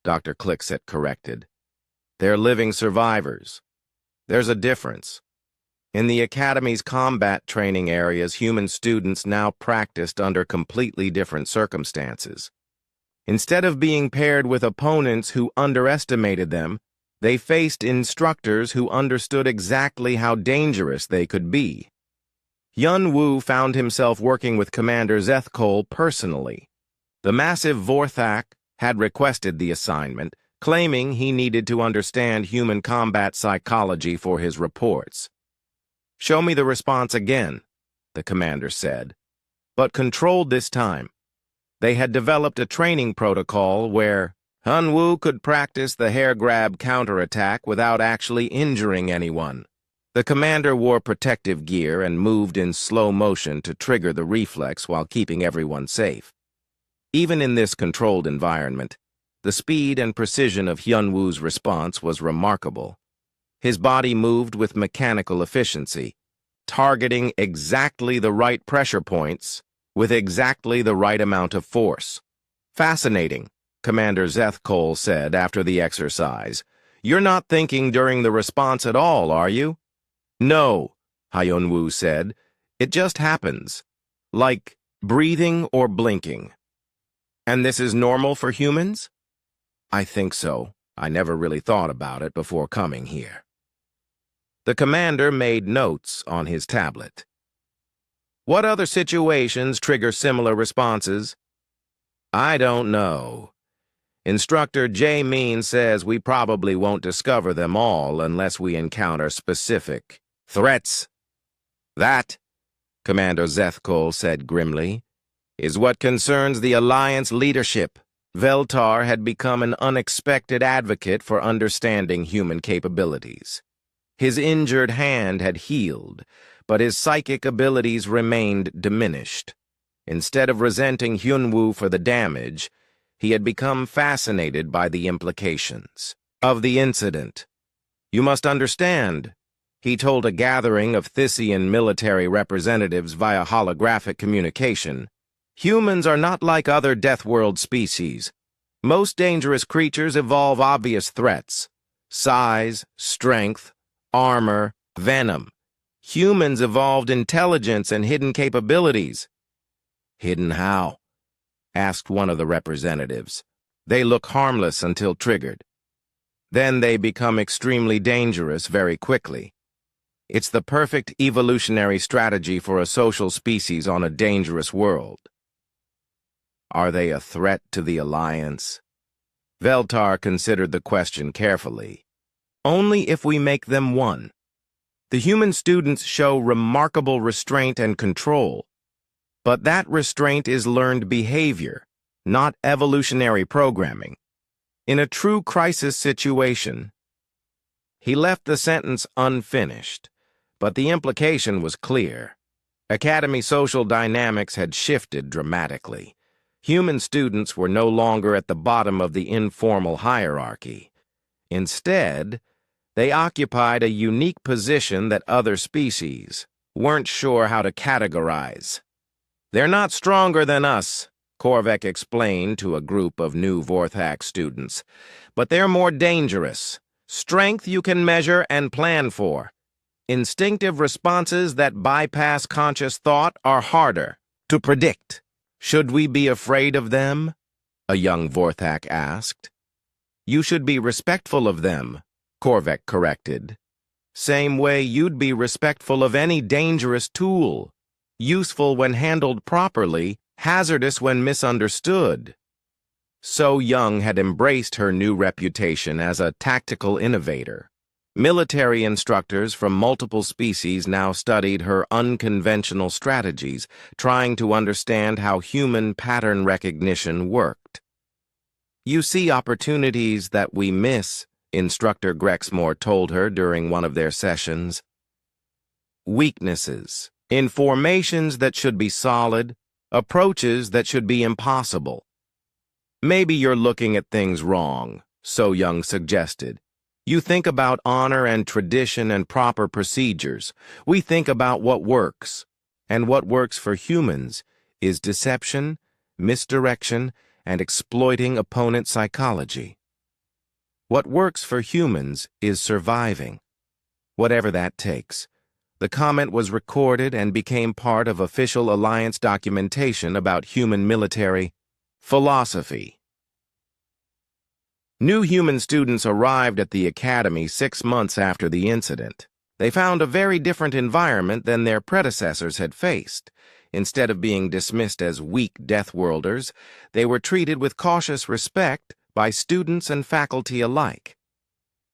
Dr. Clickset corrected. They're living survivors. There's a difference. In the Academy's combat training areas, human students now practiced under completely different circumstances. Instead of being paired with opponents who underestimated them, they faced instructors who understood exactly how dangerous they could be. Yun Wu found himself working with Commander Zethkol personally. The massive Vorthak had requested the assignment, claiming he needed to understand human combat psychology for his reports. "Show me the response again," the commander said, but controlled this time. They had developed a training protocol where Hunwu could practice the hair grab counterattack without actually injuring anyone. The commander wore protective gear and moved in slow motion to trigger the reflex while keeping everyone safe. Even in this controlled environment, the speed and precision of Hyunwoo's response was remarkable. His body moved with mechanical efficiency, targeting exactly the right pressure points with exactly the right amount of force. "Fascinating," Commander Zethkol said after the exercise. "You're not thinking during the response at all, are you?" "No," Hyunwoo said. "It just happens. Like breathing or blinking." "And this is normal for humans?" "I think so. I never really thought about it before coming here." The commander made notes on his tablet. "What other situations trigger similar responses?" "I don't know. Instructor J. Mean says we probably won't discover them all unless we encounter specific threats." "That," Commander Zethkol said grimly, "is what concerns the Alliance leadership." Veltar had become an unexpected advocate for understanding human capabilities. His injured hand had healed, but his psychic abilities remained diminished. Instead of resenting Hyunwoo for the damage, he had become fascinated by the implications of the incident. "You must understand," he told a gathering of Thyssian military representatives via holographic communication, "humans are not like other Deathworld species. Most dangerous creatures evolve obvious threats: size, strength, armor, venom. Humans evolved intelligence and hidden capabilities." "Hidden how?" asked one of the representatives. "They look harmless until triggered. Then they become extremely dangerous very quickly. It's the perfect evolutionary strategy for a social species on a dangerous world." "Are they a threat to the Alliance?" Veltar considered the question carefully. "Only if we make them one. The human students show remarkable restraint and control, but that restraint is learned behavior, not evolutionary programming. In a true crisis situation..." He left the sentence unfinished, but the implication was clear. Academy social dynamics had shifted dramatically. Human students were no longer at the bottom of the informal hierarchy. Instead, they occupied a unique position that other species weren't sure how to categorize. "They're not stronger than us," Korvek explained to a group of new Vorthak students, "but they're more dangerous. Strength you can measure and plan for. Instinctive responses that bypass conscious thought are harder to predict." Should we be afraid of them? A young Vorthak asked. You should be respectful of them, Korvek corrected. Same way you'd be respectful of any dangerous tool. Useful when handled properly, hazardous when misunderstood. So Young had embraced her new reputation as a tactical innovator. Military instructors from multiple species now studied her unconventional strategies, trying to understand how human pattern recognition worked. You see opportunities that we miss, Instructor Grexmore told her during one of their sessions. Weaknesses in formations that should be solid, approaches that should be impossible. Maybe you're looking at things wrong, So Young suggested. You think about honor and tradition and proper procedures. We think about what works. And what works for humans is deception, misdirection, and exploiting opponent psychology. What works for humans is surviving. Whatever that takes. The comment was recorded and became part of official Alliance documentation about human military philosophy. New human students arrived at the academy 6 months after the incident. They found a very different environment than their predecessors had faced. Instead of being dismissed as weak deathworlders, they were treated with cautious respect by students and faculty alike.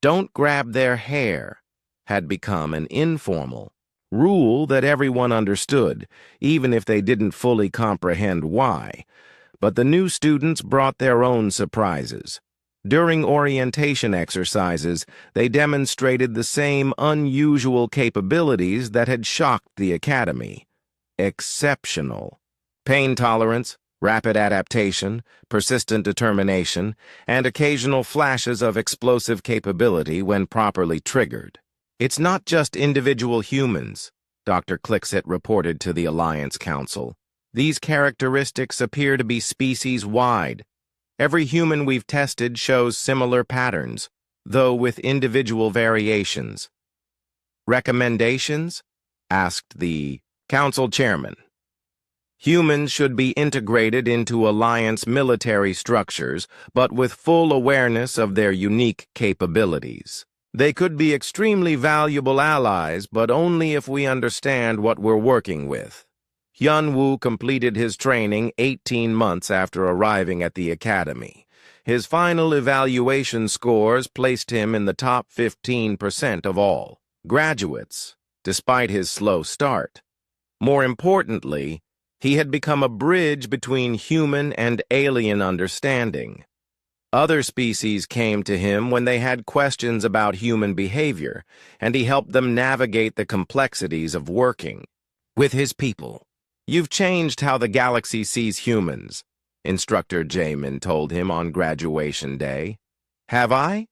Don't grab their hair had become an informal rule that everyone understood, even if they didn't fully comprehend why. But the new students brought their own surprises. During orientation exercises, they demonstrated the same unusual capabilities that had shocked the academy. Exceptional. Pain tolerance, rapid adaptation, persistent determination, and occasional flashes of explosive capability when properly triggered. It's not just individual humans, Dr. Clixit reported to the Alliance Council. These characteristics appear to be species-wide. Every human we've tested shows similar patterns, though with individual variations. Recommendations? Asked the Council Chairman. Humans should be integrated into Alliance military structures, but with full awareness of their unique capabilities. They could be extremely valuable allies, but only if we understand what we're working with. Hyun-woo completed his training 18 months after arriving at the academy. His final evaluation scores placed him in the top 15% of all graduates, despite his slow start. More importantly, he had become a bridge between human and alien understanding. Other species came to him when they had questions about human behavior, and he helped them navigate the complexities of working with his people. You've changed how the galaxy sees humans, Instructor Jamin told him on graduation day. Have I?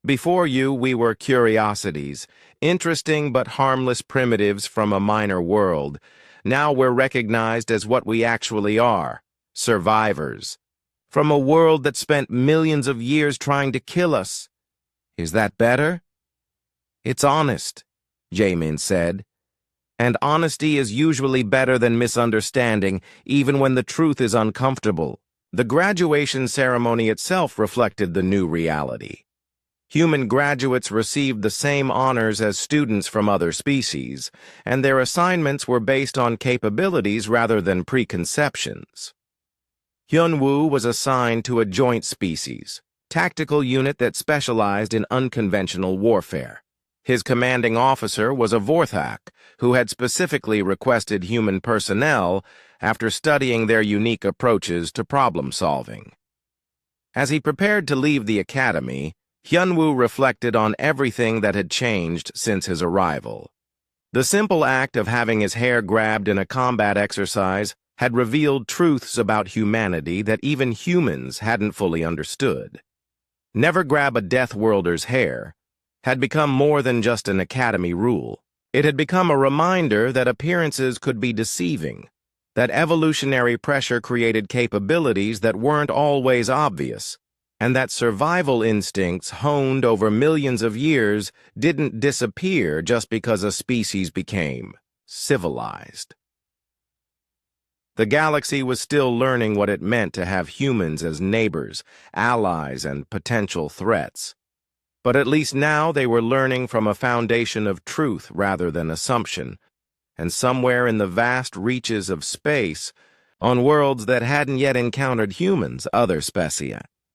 Before you, we were curiosities, interesting but harmless primitives from a minor world. Now we're recognized as what we actually are, survivors. From a world that spent millions of years trying to kill us. Is that better? It's honest, Jamin said. And honesty is usually better than misunderstanding, even when the truth is uncomfortable. The graduation ceremony itself reflected the new reality. Human graduates received the same honors as students from other species, and their assignments were based on capabilities rather than preconceptions. Hyun-woo was assigned to a joint species, tactical unit that specialized in unconventional warfare. His commanding officer was a Vorthak, who had specifically requested human personnel after studying their unique approaches to problem-solving. As he prepared to leave the academy, Hyun-woo reflected on everything that had changed since his arrival. The simple act of having his hair grabbed in a combat exercise had revealed truths about humanity that even humans hadn't fully understood. Never grab a deathworlder's hair had become more than just an academy rule. It had become a reminder that appearances could be deceiving, that evolutionary pressure created capabilities that weren't always obvious, and that survival instincts honed over millions of years didn't disappear just because a species became civilized. The galaxy was still learning what it meant to have humans as neighbors, allies, and potential threats. But at least now they were learning from a foundation of truth rather than assumption, and somewhere in the vast reaches of space, on worlds that hadn't yet encountered humans, other species,